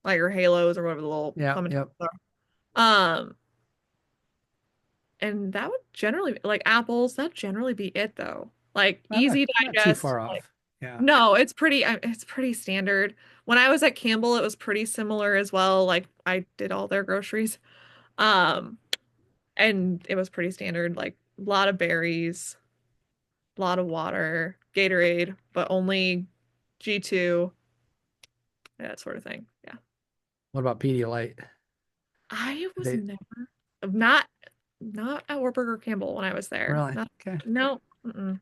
like your halos or whatever the little Yeah, clementines yep. are. And that would generally like apples, that generally be it though. Like I'm easy not too digest. far Like off. Yeah. no, it's pretty standard. When I was at Campbell, it was pretty similar as well. Like I did all their groceries. Um, and it was pretty standard. Like a lot of berries, a lot of water, Gatorade, but only G2, that sort of thing. Yeah. What about Pedialyte? I was They never not not at Warburg Campbell when I was there. really? Not, Okay. no. Mm-mm.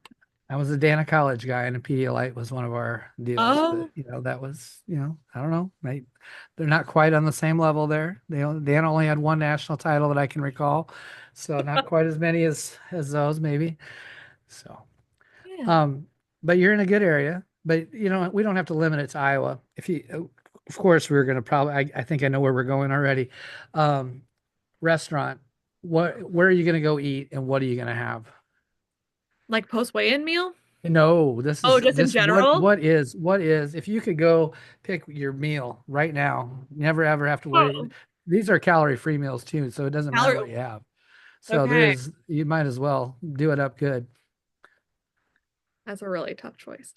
I was a Dana College guy, and a Pedialyte was one of our deals. But Oh, that was, I don't know. They're not quite on the same level there. Dana only had one national title that I can recall, so not quite as many as those maybe. So, yeah. um, but you're in a good area. But we don't have to limit it to Iowa. If you, of course, we're going to probably. I think I know where we're going already. Um, Restaurant. Where are you going to go eat, and what are you going to have? Like post weigh-in meal? No, this Oh, is just in this what general? what is if you could go pick your meal right now, never ever have to worry. Oh, These are calorie-free meals too, so it doesn't matter calorie. what you have. So Okay. you might as well do it up good. That's a really tough choice.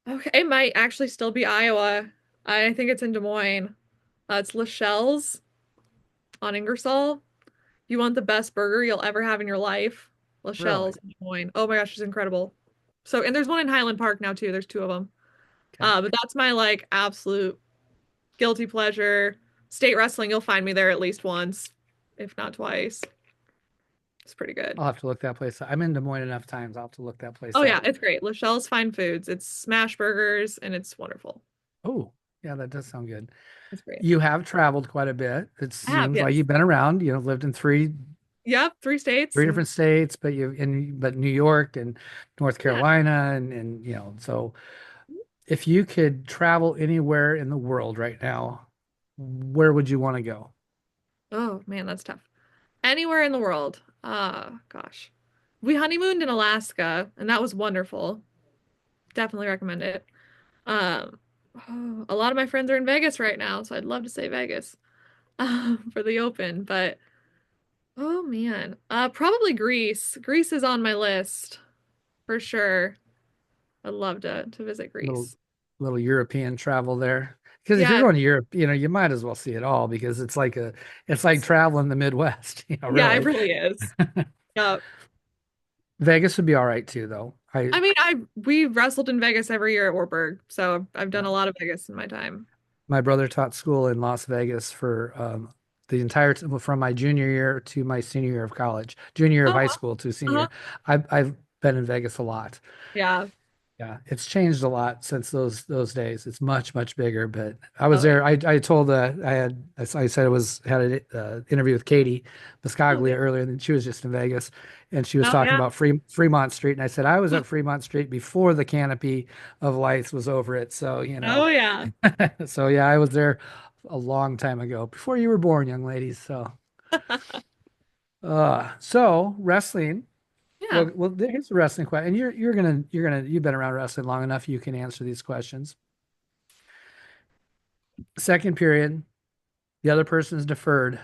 Okay, it might actually still be Iowa. I think it's in Des Moines. It's Lachelle's on Ingersoll. You want the best burger you'll ever have in your life? Really? Lachelle's in Des Moines. Oh my gosh, it's incredible. So, and there's one in Highland Park now too. There's two of them. Okay. But that's my like absolute guilty pleasure. State wrestling, you'll find me there at least once, if not twice. It's pretty good. I'll have to look that place up. I'm in Des Moines enough times. I'll have to look that place Oh yeah, up. it's great. Lachelle's Fine Foods. It's smash burgers and it's wonderful. Oh, yeah, that does sound good. It's great. You have traveled quite a bit. It I have, seems like yes. you've been around, lived in Yep, three states three and different states, but New York and North yeah. Carolina and so if you could travel anywhere in the world right now, where would you want to go? Oh man, that's tough. Anywhere in the world. Gosh. We honeymooned in Alaska and that was wonderful. Definitely recommend it. Um, a lot of my friends are in Vegas right now, so I'd love to say Vegas for the open, but oh man. Probably Greece. Greece is on my list for sure. I'd love to visit Little Greece. little European travel there. Because if you're Yeah, going to Europe, you might as well see it all because it's like traveling the Midwest, yeah, it really. really is. Yeah. Vegas would be all right too, though. I mean, we wrestled in Vegas every year at Warburg, so I've done Yeah. a lot of Vegas in my time. My brother taught school in Las Vegas for the from my junior year to my senior year of college, junior year of Oh, high school to senior uh-huh. year. I've been in Vegas a lot. Yeah. Yeah, it's changed a lot since those days. It's much bigger. But I was Oh yeah. there. I told I said I was had an interview with Katie Oh Biscaglia yeah. earlier, and she was just in Vegas, and she was Oh talking yeah. about Fremont Street, and I said I was at Fremont Street before the canopy of lights was over it. So Oh yeah. so yeah, I was there a long time ago, before you were born, young ladies. So wrestling. Yeah. Well, here's a wrestling question, and you've been around wrestling long enough. You can answer these questions. Second period, the other person is deferred.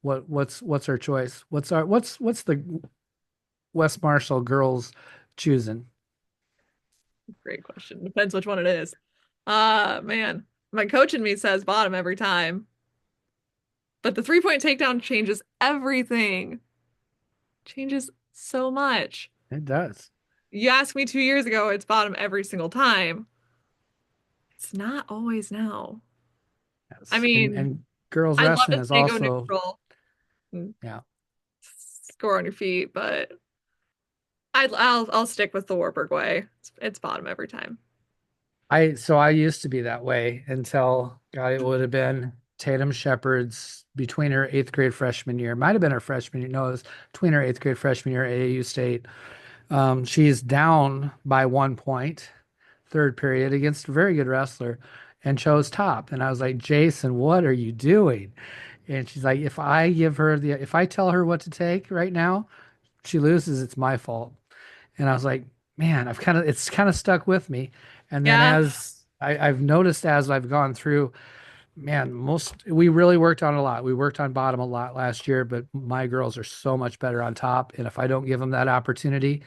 What's our choice? What's the West Marshall girls choosing? Great question. Depends which one it is. Man, my coach in me says bottom every time, but the three-point takedown changes everything. Changes so much. It does. You asked me 2 years ago, it's bottom every single time. It's not always now. I Yes, mean, and girls I'd love wrestling to is say go also neutral and yeah. score on your feet, but I'll stick with the Warburg way. It's bottom every time. I used to be that way until God, it would have been Tatum Shepard's between her eighth grade freshman year. Might have been her freshman year. No, it was between her eighth grade freshman year at AAU State. She's down by 1 point, third period against a very good wrestler, and chose top. And I was like, Jason, what are you doing? And she's like, if I tell her what to take right now, she loses, it's my fault. And I was like, man, it's kind of stuck with me. And then Yeah, I've noticed as I've gone through, man, we really worked on a lot. We worked on bottom a lot last year, but my girls are so much better on top. And if I don't give them that opportunity,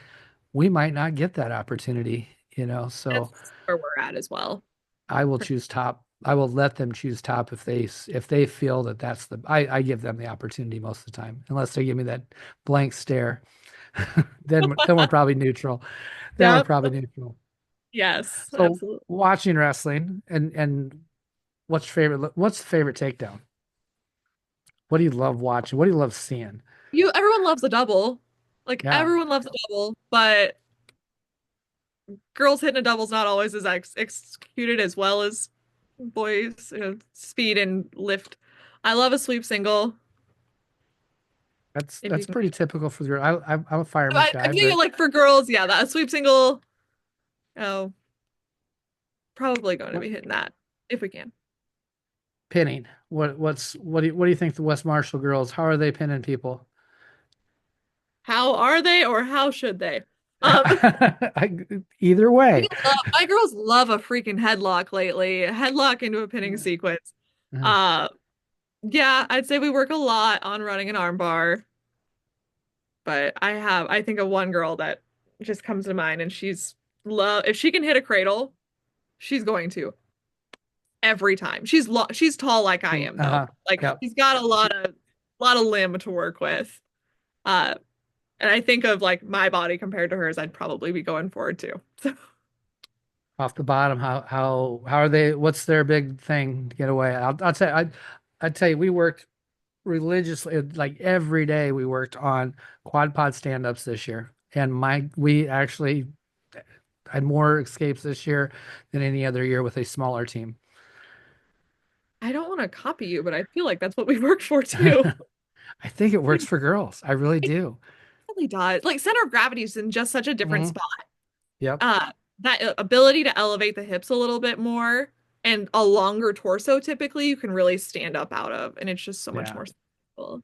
we might not get that opportunity, you know. So that's where we're at as well. I will choose top. I will let them choose top if they feel that I give them the opportunity most of the time, unless they give me that blank stare. Then we're probably neutral. Then we're Yep. probably neutral. Yes, So absolutely. watching wrestling and what's the favorite takedown? What do you love watching? What do you love seeing? Everyone loves a double. Like Yeah, everyone loves a double, but girls hitting a double's not always as executed as well as boys, speed and lift. I love a sweep single. If that's you can, pretty typical for the girl. I'm a fireman's I guy, feel but like for girls, yeah, that sweep single, oh, probably going to be hitting that if we can. pinning. What do you think the West Marshall girls? How are they pinning people? How are they or how should they? Um, Either way. my girls love a freaking headlock lately. A headlock into a pinning sequence. Uh, Uh, yeah, I'd say we work a lot on running an armbar, but I think of one girl that just comes to mind, and if she can hit a cradle, she's going to every time. She's tall like I am though. uh-huh. Like Yep. she's got a lot of limb to work with. Uh, and I think of like my body compared to hers, I'd probably be going for it too. So Off the bottom, how are they? What's their big thing to get away? I'd tell you, we worked religiously, like every day. We worked on quad pod stand-ups this year, and we actually had more escapes this year than any other year with a smaller team. I don't want to copy you, but I feel like that's what we worked for too. I think it works for girls. I really It do. really does. Like center of gravity is in just such a different Hmm. spot. Yep. Uh, that ability to elevate the hips a little bit more and a longer torso typically you can really stand up out of, and it's just so much Yeah. more simple.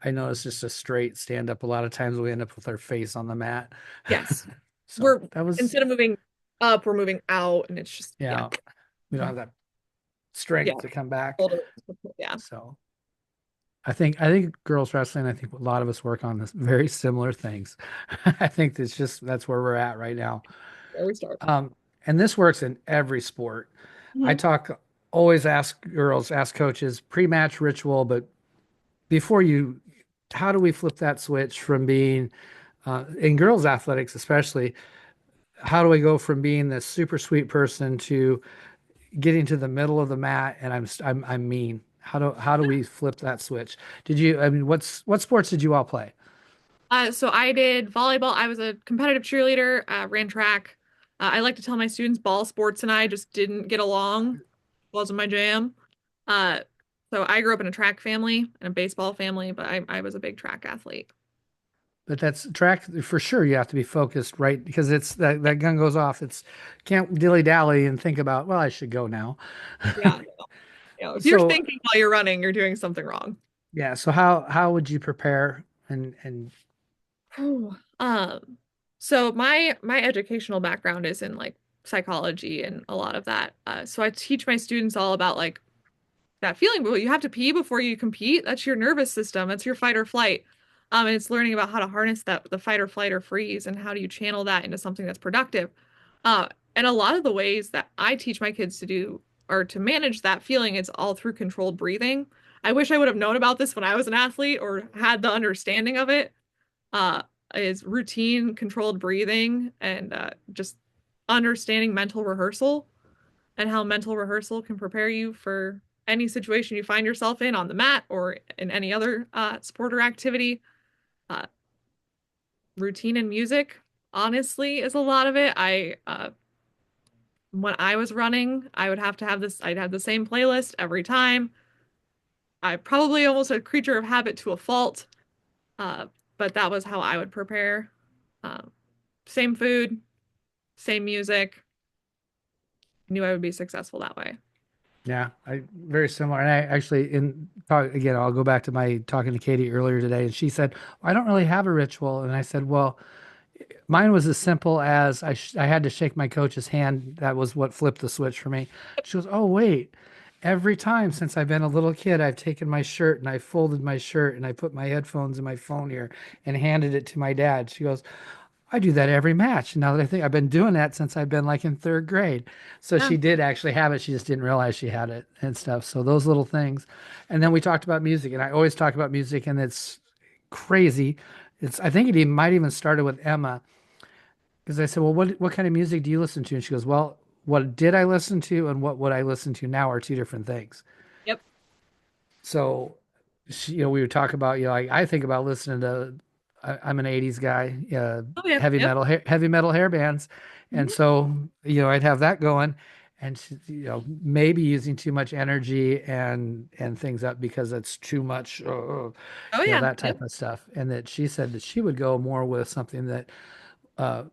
I know it's just a straight stand up. A lot of times we end up with our face on the mat. Yes. So We're that was, instead of moving up, we're moving out, and it's just yeah. yeah, we don't Mhm. have that Yeah. strength to come back. Shoulder- Yeah. So I think girls wrestling, I think a lot of us work on this very similar things. I think that's where we're at right now. There we start. Um, and this works in every sport. I Mhm. always ask coaches pre-match ritual, but before you, how do we flip that switch from being, in girls athletics especially, how do we go from being this super sweet person to getting to the middle of the mat and I'm mean? How do we flip that switch? I mean, what sports did you all play? So I did volleyball. I was a competitive cheerleader, ran track. I like to tell my students ball sports and I just didn't get along. Wasn't my jam. Uh, so I grew up in a track family and a baseball family, but I was a big track athlete. But that's track for sure. You have to be focused, right? Because it's that gun goes off. It's can't dilly dally and think about, well, I should go now. Yeah. If you're So thinking while you're running, you're doing something wrong. yeah. So how would you prepare and Whew. So my educational background is in like psychology and a lot of that. So I teach my students all about like that feeling, but you have to pee before you compete. That's your nervous system. That's your fight or flight. And it's learning about how to harness the fight or flight or freeze and how do you channel that into something that's productive. And a lot of the ways that I teach my kids to do or to manage that feeling, it's all through controlled breathing. I wish I would have known about this when I was an athlete or had the understanding of it. Uh, is routine controlled breathing and just understanding mental rehearsal and how mental rehearsal can prepare you for any situation you find yourself in on the mat or in any other sport or activity. Uh, Routine and music, honestly, is a lot of it. When I was running, I would have to have this, I'd have the same playlist every time. I probably almost a creature of habit to a fault. Uh, but that was how I would prepare. Um, Same food, same music. Knew I would be successful that way. Yeah, I very similar. And I actually in talk again, I'll go back to my talking to Katie earlier today, and she said, I don't really have a ritual. And I said, well, mine was as simple as I had to shake my coach's hand. That was what flipped the switch for me. She goes, oh, wait. Every time since I've been a little kid, I've taken my shirt and I folded my shirt and I put my headphones in my phone here and handed it to my dad. She goes, I do that every match. Now that I think I've been doing that since I've been like in third grade. So Yeah. she did actually have it. She just didn't realize she had it and stuff. So those little things. And then we talked about music, and I always talk about music, and it's crazy. I think it even might even started with Emma because I said, well, what kind of music do you listen to? And she goes, well, what did I listen to and what would I listen to now are two different things. Yep. So, we would talk about, I think about listening to, I'm an 80s guy, Oh yeah. Yep. heavy metal hair bands. And Mhm. so, I'd have that going and, maybe using too much energy and things up because it's too much, Oh yeah. that Yep. type of stuff. And that she said that she would go more with something that, uh,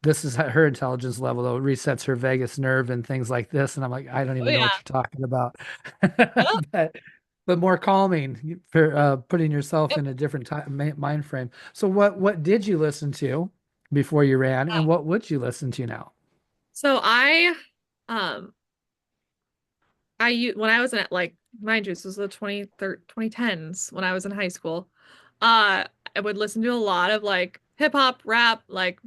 this is her intelligence level though. It resets her vagus nerve and things like this. And I'm like, I don't Oh even know what yeah. you're talking about. Oh, but but more calming for putting yourself yep. in a different time mind frame. So what did you listen to before you ran, and what would you listen to now? So um, when I was in like, mind you, this was the 2010s when I was in high school. I would listen to a lot of like hip hop, rap, like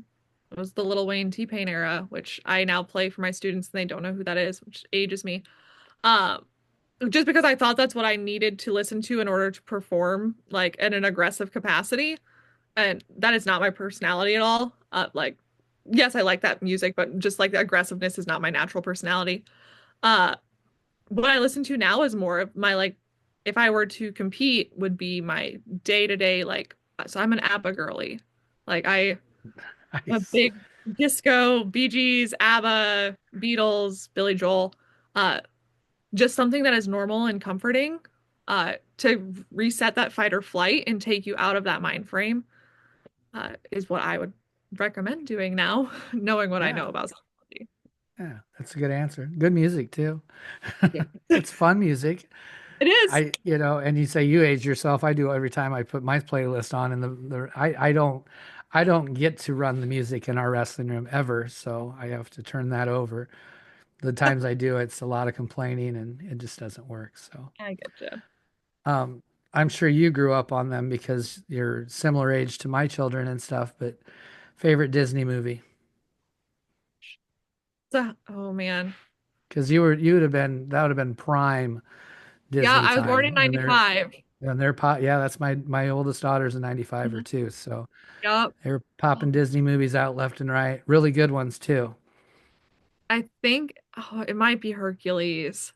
it was the Lil Wayne T-Pain era, which I now play for my students and they don't know who that is, which ages me. Um, just because I thought that's what I needed to listen to in order to perform like in an aggressive capacity. And that is not my personality at all. Like, yes, I like that music, but just like the aggressiveness is not my natural personality. Uh, what I listen to now is more of my like, if I were to compete, would be my day to day like. So I'm an ABBA girly. Like I'm a Nice. big disco, Bee Gees, ABBA, Beatles, Billy Joel. Uh, just something that is normal and comforting. To reset that fight or flight and take you out of that mind frame is what I would recommend doing now, knowing what I Yeah, know about psychology. yeah, that's a good answer. Good music too. Yeah. It's fun music. It is. And you say you age yourself. I do every time I put my playlist on, and I don't get to run the music in our wrestling room ever, so I have to turn that over. The times I do, it's a lot of complaining, and it just doesn't work. So, I get you. um, I'm sure you grew up on them because you're similar age to my children and stuff. But favorite Disney movie? So, oh man. Because you would have been that would have been prime Yeah, Disney I was born in time when they're 95. and they're pot. Yeah, that's my oldest daughter's a 95 or Mhm. two. So. Yep. They were popping Disney movies out left and right. Really good ones too. I think it might be Hercules.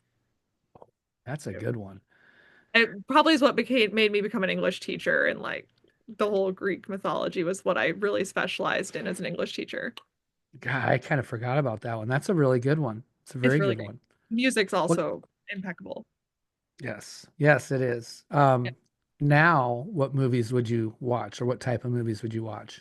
That's a good one. It probably is what became made me become an English teacher and like the whole Greek mythology was what I really specialized in as an English teacher. God, I kind of forgot about that one. That's a really good one. It's a It's very really good great. one. Music's What? also impeccable. Yes. Yes, it is. Now what movies would you watch or what type of movies would you watch?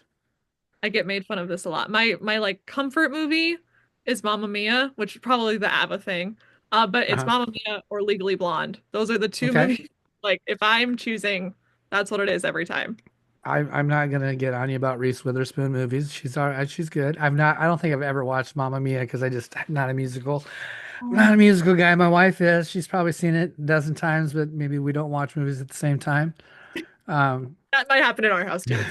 I get made fun of this a lot. My like comfort movie is Mamma Mia, which is probably the ABBA thing. But it's Uh-huh. Mamma Mia or Legally Blonde. Those are the two Okay. movies. Like if I'm choosing, that's what it is every time. I'm not gonna get on you about Reese Witherspoon movies. She's all right. She's good. I don't think I've ever watched Mamma Mia because I'm not a musical. I'm not a Oh. musical guy. My wife is. She's probably seen it a dozen times, but maybe we don't watch movies at the same time. Um, That might happen in our house too.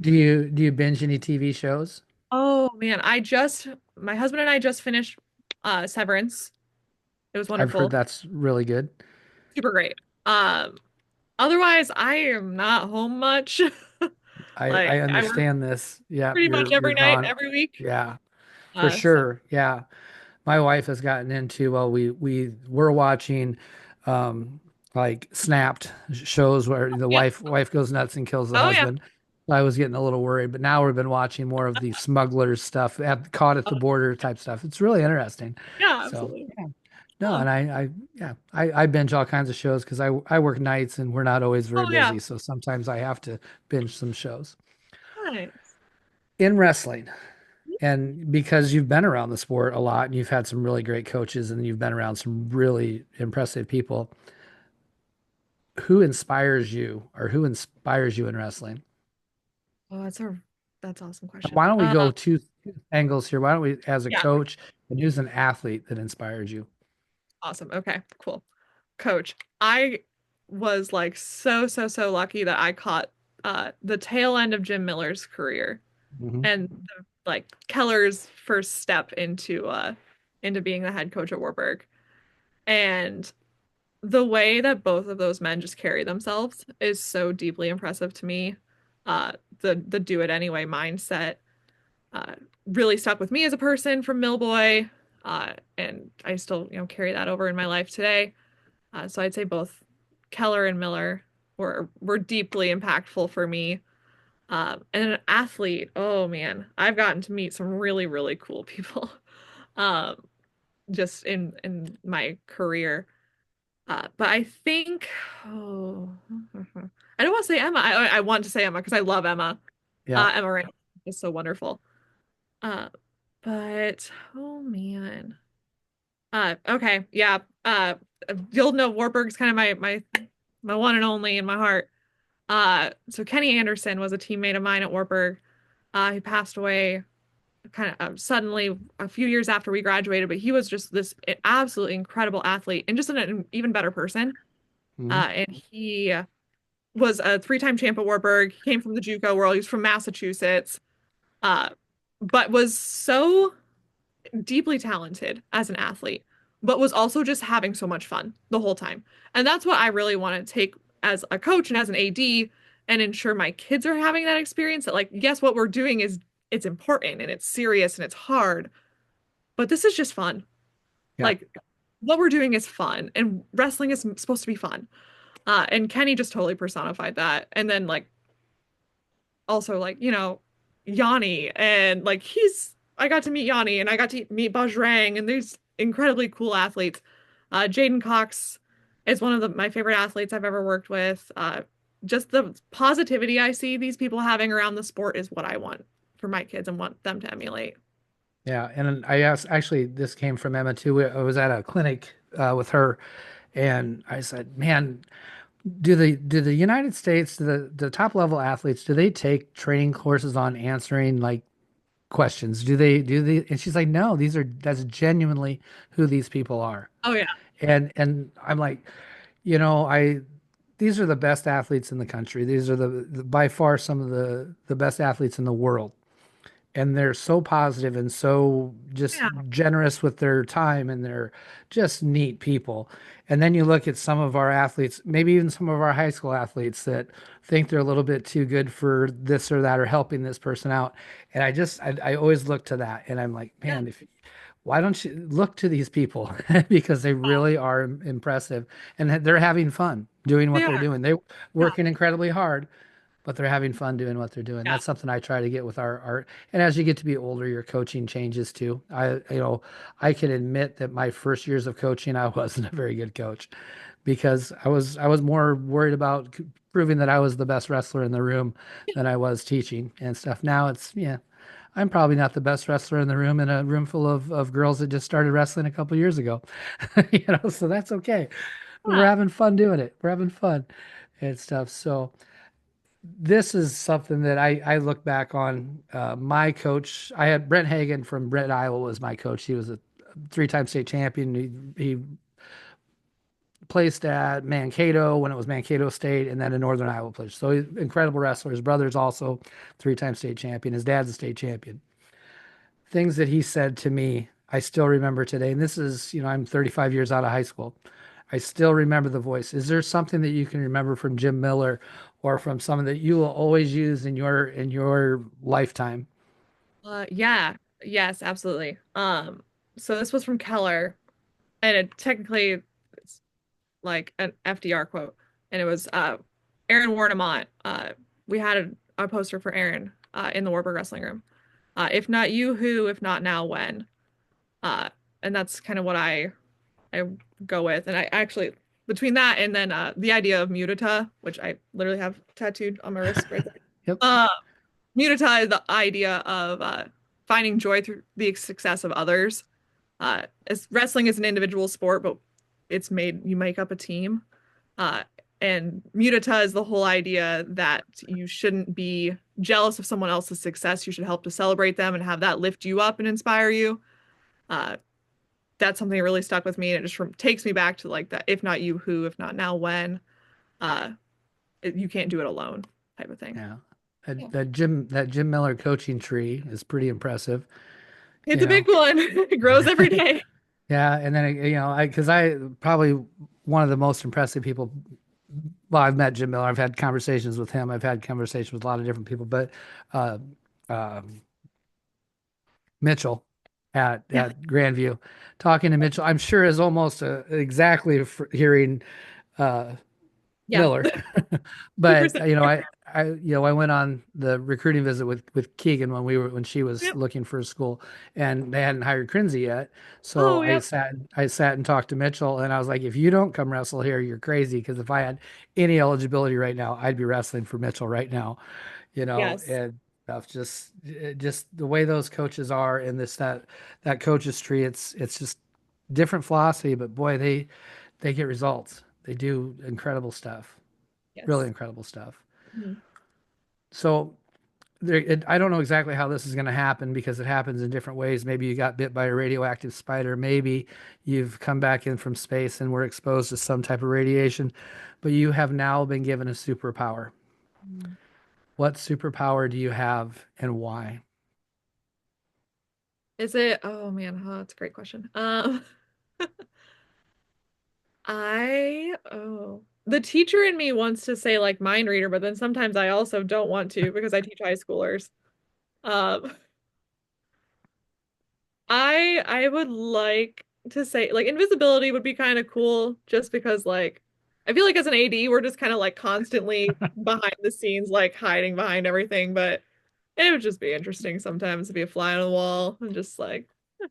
do you binge any TV shows? Oh man, my husband and I just finished Severance. It was I've heard wonderful. that's really good. Super great. Um Otherwise I am not home much. I Like I work understand this. Yeah, pretty much you're every night, gone. every week. Yeah, for So sure. Yeah. My wife has gotten into, well, we're watching um like snapped shows where the yeah. wife goes nuts and kills the Oh yeah. husband. I was getting a little worried, but now we've been watching more of the smugglers stuff, caught at the border type stuff. It's really interesting. Yeah, So, absolutely. yeah. No, Oh, and yeah, I binge all kinds of shows because I work nights and we're not always very oh yeah. busy. So sometimes I have to binge some shows. Nice. In wrestling, and because you've been around the sport a lot and you've had some really great coaches and you've been around some really impressive people, who inspires you or who inspires you in wrestling? Oh, that's an awesome Why question. don't we go two angles here? Why don't we, as a Yeah, coach, and who's an athlete that inspires you? awesome. Okay, cool. Coach, I was like so lucky that I caught the tail end of Jim Miller's career Hmm. and like Keller's first step into being the head coach at Warburg. And the way that both of those men just carry themselves is so deeply impressive to me. The do it anyway mindset uh, really stuck with me as a person from Millboy, and I still carry that over in my life today. So I'd say both Keller and Miller were deeply impactful for me. And an athlete, oh man, I've gotten to meet some really cool people, um, just in my career. But I think, oh, I don't want to say Emma. I want to say Emma because I love Emma. Yeah. Emma Rand is so wonderful. Uh, but oh man. Okay, yeah. You'll know Warburg's kind of my one and only in my heart. So Kenny Anderson was a teammate of mine at Warburg. He passed away kind of suddenly a few years after we graduated, but he was just this absolutely incredible athlete and just an even better person. Hmm. And he was a three-time champ at Warburg. He came from the JUCO world. He was from Massachusetts, uh, but was so deeply talented as an athlete, but was also just having so much fun the whole time. And that's what I really want to take as a coach and as an AD and ensure my kids are having that experience that, like, yes, what we're doing is it's important and it's serious and it's hard, but this is just fun. Yeah. Like, what we're doing is fun, and wrestling is supposed to be fun. And Kenny just totally personified that. And then, like, also, like, Yanni, and like, I got to meet Yanni and I got to meet Bajrang, and there's incredibly cool athletes. Jaden Cox is one of my favorite athletes I've ever worked with. Just the positivity I see these people having around the sport is what I want for my kids and want them to emulate. Yeah. And I asked, actually, this came from Emma too. I was at a clinic with her and I said, man, do the United States, the top level athletes, do they take training courses on answering like questions? Do they? And she's like, no, that's genuinely who these people are. Oh yeah. And I'm like, I these are the best athletes in the country. These are the by far some of the best athletes in the world. And they're so positive and so just Yeah. generous with their time and they're just neat people. And then you look at some of our athletes, maybe even some of our high school athletes that think they're a little bit too good for this or that or helping this person out. And I always look to that and I'm like, Yeah. man, if why don't you look to these people because they really are impressive and they're having fun doing what They they're are. doing. They're Yeah. working incredibly hard, but they're having fun doing what they're doing. Yeah. That's something I try to get with our art. And as you get to be older, your coaching changes too. I can admit that my first years of coaching, I wasn't a very good coach because I was more worried about proving that I was the best wrestler in the room than I was teaching and stuff. Now yeah, I'm probably not the best wrestler in the room in a room full of girls that just started wrestling a couple years ago. So that's okay. We're Yeah. having fun doing it. We're having fun and stuff. So this is something that I look back on. My coach, I had Brent Hagan from Brent, Iowa, was my coach. He was a three-time state champion. He placed at Mankato when it was Mankato State, and then in Northern Iowa place. So he's an incredible wrestler. His brother's also three-time state champion. His dad's a state champion. Things that he said to me, I still remember today. And this is, I'm 35 years out of high school. I still remember the voice. Is there something that you can remember from Jim Miller or from someone that you will always use in your lifetime? Yeah. Yes, absolutely. So this was from Keller, and it technically it's like an FDR quote, and it was Aaron Warnemont. We had a poster for Aaron in the Warburg Wrestling Room. If not you, who? If not now, when? Uh, and that's kind of what I I go with. And I actually between that and then the idea of mudita, which I literally have tattooed on my wrist right there. Yep. Uh mudita is the idea of finding joy through the success of others. As wrestling is an individual sport, but you make up a team. Uh, and mudita is the whole idea that you shouldn't be jealous of someone else's success. You should help to celebrate them and have that lift you up and inspire you. Uh, that's something that really stuck with me, and it just takes me back to like that. If not you, who? If not now, when? Uh, you can't do it alone, type of thing. Yeah. Yeah. That Jim Miller coaching tree is pretty impressive, It's you a big know. one. It grows every day. Yeah, and then because I probably one of the most impressive people. Well, I've met Jim Miller. I've had conversations with him. I've had conversations with a lot of different people, but uh, um Mitchell Yeah. at Grandview, talking to Mitchell, I'm sure is almost exactly for hearing uh, Yeah. Miller. But 100%. I went on the recruiting visit with Keegan when she was Yep. looking for a school, and they hadn't hired Crinzy yet. So Oh, yep. I sat and talked to Mitchell, and I was like, if you don't come wrestle here, you're crazy. Because if I had any eligibility right now, I'd be wrestling for Mitchell right now. Yes. And stuff just the way those coaches are in that coaches tree. It's just different philosophy, but boy, they get results. They do incredible stuff, really Yes. incredible stuff. Mhm. So I don't know exactly how this is going to happen because it happens in different ways. Maybe you got bit by a radioactive spider. Maybe you've come back in from space and were exposed to some type of radiation, but you have now been given a superpower. Mhm. What superpower do you have and why? Is it? Oh man, that's a great question. The teacher in me wants to say like mind reader, but then sometimes I also don't want to because I teach high schoolers. Um, I would like to say like invisibility would be kind of cool just because like I feel like as an AD we're just kind of like constantly behind the scenes like hiding behind everything, but it would just be interesting sometimes to be a fly on the wall and just like I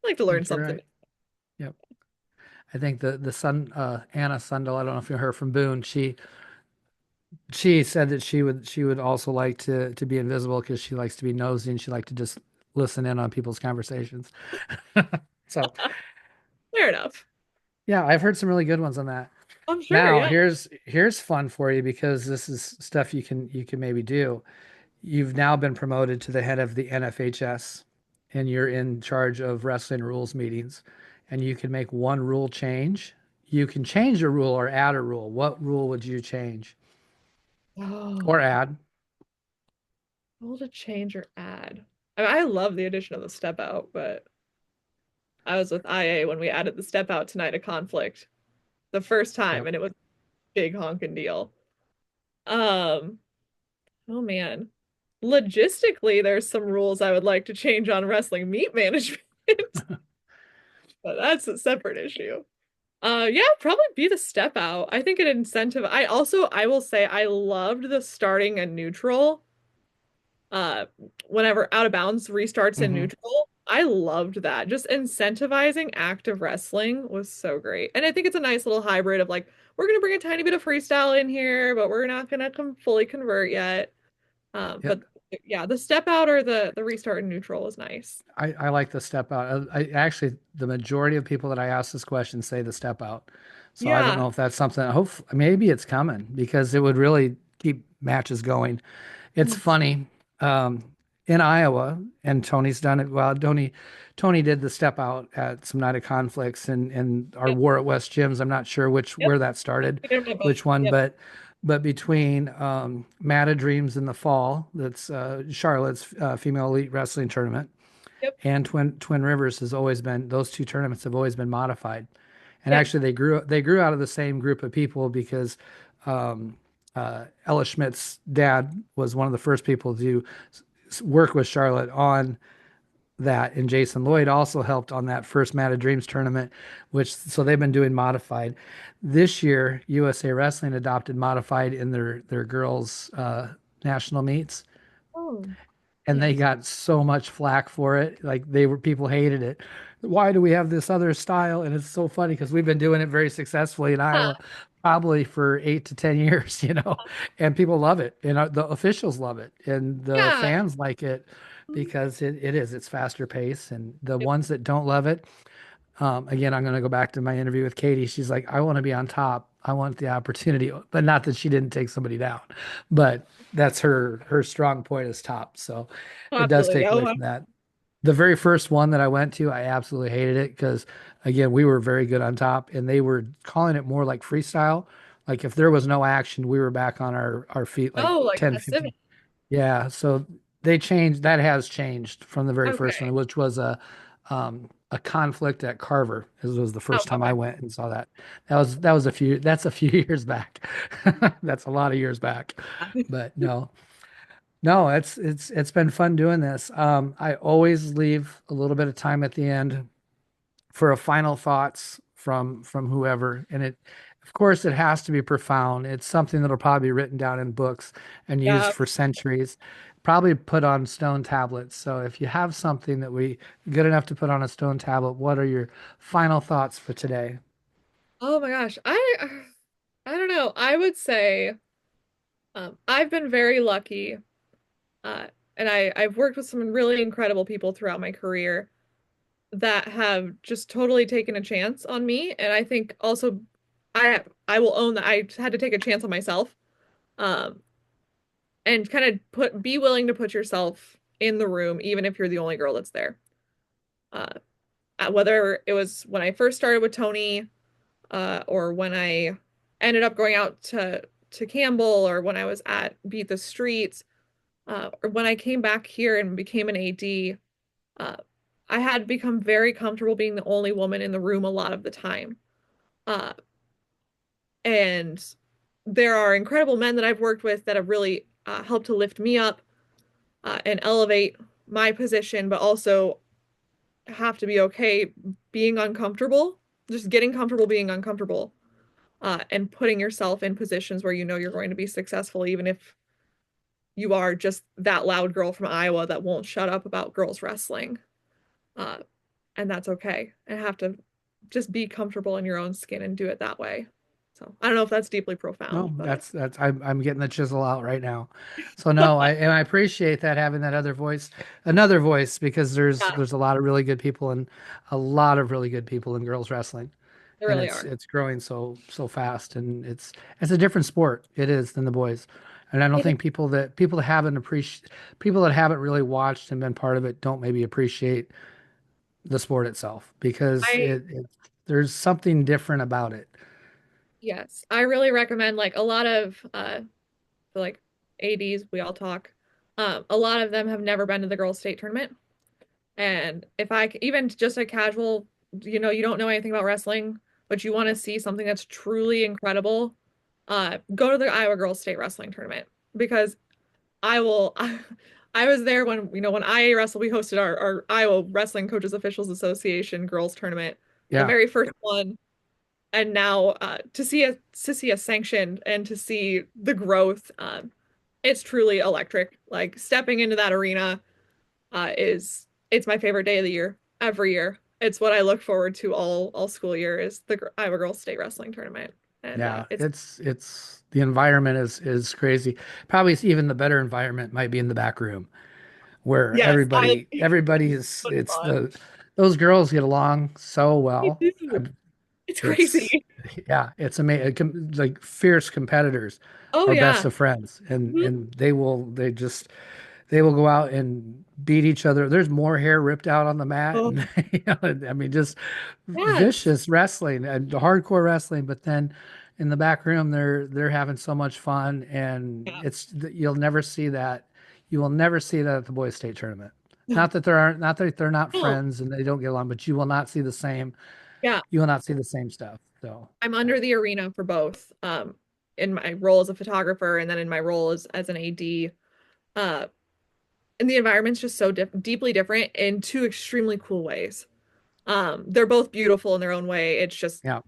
like to I learn think you're something. right. Yep. I think the son Anna Sundell, I don't know if you heard from Boone, she said that she would also like to be invisible because she likes to be nosy and she likes to just listen in on people's conversations. So Fair enough. yeah, I've heard some really good ones on that. I'm sure, Now yeah. here's fun for you because this is stuff you can maybe do. You've now been promoted to the head of the NFHS and you're in charge of wrestling rules meetings and you can make one rule change. You can change a rule or add a rule. What rule would you change or Oh, add? able to change or add. I love the addition of the step out, but I was with IA when we added the step out tonight of conflict the first time, Yep. and it was a big honking deal. Um, oh man. Logistically, there's some rules I would like to change on wrestling meet management, but that's a separate issue. Yeah, probably be the step out. I think an incentive. I will say I loved the starting and neutral. uh Whenever out of bounds restarts in Hmm. neutral. I loved that. Just incentivizing active wrestling was so great. And I think it's a nice little hybrid of like, we're gonna bring a tiny bit of freestyle in here, but we're not gonna fully convert yet. Yep. But yeah, the step out or the restart in neutral was nice. I like the step out. I actually the majority of people that I ask this question say the step out. So I don't Yeah. know if that's something. Hope maybe it's coming because it would really keep matches going. It's Mhm. funny. Um, in Iowa, and Tony's done it. Well, Tony did the step out at some night of conflicts and our Yep. war at West Gyms. I'm not sure Yep. where that started, We did my both. which one, Yep. but between Mata Dreams in the fall, that's Charlotte's female elite wrestling tournament, Yep. and Twin Rivers has always been those two tournaments have always been modified, and Yep. actually they grew out of the same group of people because um, Ella Schmidt's dad was one of the first people to work with Charlotte on that, and Jason Lloyd also helped on that first Mad of Dreams tournament, which so they've been doing modified. This year, USA Wrestling adopted modified in their girls national meets, Oh. and they Yes. got so much flack for it. Like people hated it. Why do we have this other style? And it's so funny because we've been doing it very successfully in Yeah. Iowa, probably for 8 to 10 years, and people love it, and the officials love it, and the Yeah. fans like it because it's faster pace, and the ones that don't love it, again, I'm going to go back to my interview with Katie. She's like, I want to be on top. I want the opportunity, but not that she didn't take somebody down, but that's her strong point is top. So Oh, it does absolutely. take away Oh, from that. The very first one that I went to, I absolutely hated it because again, we were very good on top, and they were calling it more like freestyle. Like if there was no action, we were back on our feet like oh, like 10, passive. 15. Yeah, so they changed. That has changed from the very first one, Okay. which was a conflict at Carver. This was the Oh, first time I okay. went and saw that. That was a few. That's a few years back. That's a lot of years back. But no, no, it's been fun doing this. I always leave a little bit of time at the end for a final thoughts from whoever, and it of course it has to be profound. It's something that'll probably be written down in books and used Yeah. for centuries, probably put on stone tablets. So if you have something that we good enough to put on a stone tablet, what are your final thoughts for today? Oh my gosh. I don't know. I would say I've been very lucky. Uh, and I've worked with some really incredible people throughout my career that have just totally taken a chance on me. And I think also I will own that I had to take a chance on myself. Um, and kind of be willing to put yourself in the room, even if you're the only girl that's there. Uh, whether it was when I first started with Tony, or when I ended up going out to Campbell, or when I was at Beat the Streets, or when I came back here and became an AD, uh, I had become very comfortable being the only woman in the room a lot of the time. Uh, and there are incredible men that I've worked with that have really helped to lift me up and elevate my position, but also have to be okay being uncomfortable, just getting comfortable being uncomfortable, and putting yourself in positions where you know you're going to be successful, even if you are just that loud girl from Iowa that won't shut up about girls wrestling. Uh, and that's okay. And have to just be comfortable in your own skin and do it that way. So I don't know if that's deeply No, profound, but that's I'm getting the chisel out right now. So no, I appreciate that having that other voice, another voice, because yeah, there's a lot of really good people and a lot of really good people in girls wrestling, they and really it's are. it's growing so fast, and it's a different sport it is than the boys, and I don't It is. think people that haven't really watched and been part of it don't maybe appreciate the sport itself because I there's something different about it. Yes, I really recommend like a lot of for like ADs, we all talk. A lot of them have never been to the girls' state tournament. And if even just a casual, you don't know anything about wrestling, but you want to see something that's truly incredible, go to the Iowa Girls State Wrestling Tournament because I will. I was there when IA Wrestle, we hosted our Iowa Wrestling Coaches Officials Association girls tournament, the Yeah, very first one, and now to see a sanctioned and to see the growth, it's truly electric. Like stepping into that arena is it's my favorite day of the year every year. It's what I look forward to all school year is the Iowa Girls State Wrestling Tournament, and yeah, it's it's the environment is crazy. Probably even the better environment might be in the back room where yes, I everybody is so it's fun. those girls get along so They well. do. It's It's crazy. yeah, it's amazing. Like fierce competitors Oh are best yeah. of friends, Mhm. and they will go out and beat each other. There's more hair ripped out on the mat, Oh and I mean, just yes. vicious wrestling and hardcore wrestling. But then in the back room, they're having so much fun, and Yeah. you'll never see that. You will never see that at the boys' state tournament. No. Not that they're not No. friends and they don't get along, but you will not see the same. Yeah. You will not see the same stuff. So I'm yeah, under the arena for both. In my role as a photographer and then in my role as an AD. Uh, and the environment's just so deeply different in two extremely cool ways. They're both beautiful in their own way. It's just yeah,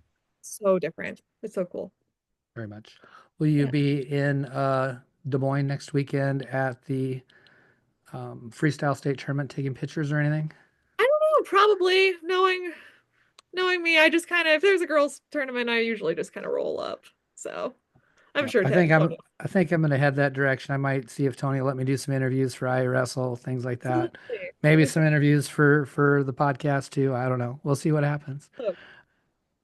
so different. It's so cool. very much. Will you Yeah. be in Des Moines next weekend at the freestyle state tournament taking pictures or anything? I don't know, probably knowing me, I just kind of if there's a girls tournament, I usually just kind of roll up. So I'm Yeah, sure Tony. I think I'm gonna head that direction. I might see if Tony will let me do some interviews for iWrestle, things like that. Absolutely. That'd Maybe be some fun. interviews for the podcast too. I don't know. We'll see what happens. Oh,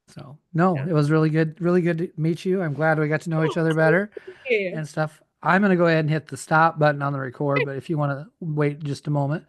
So no, yeah. it was really good to meet you. I'm glad we got to know each Oh, other better absolutely. and stuff. I'm gonna go ahead and hit the stop button on the record, but if you want to wait just a moment.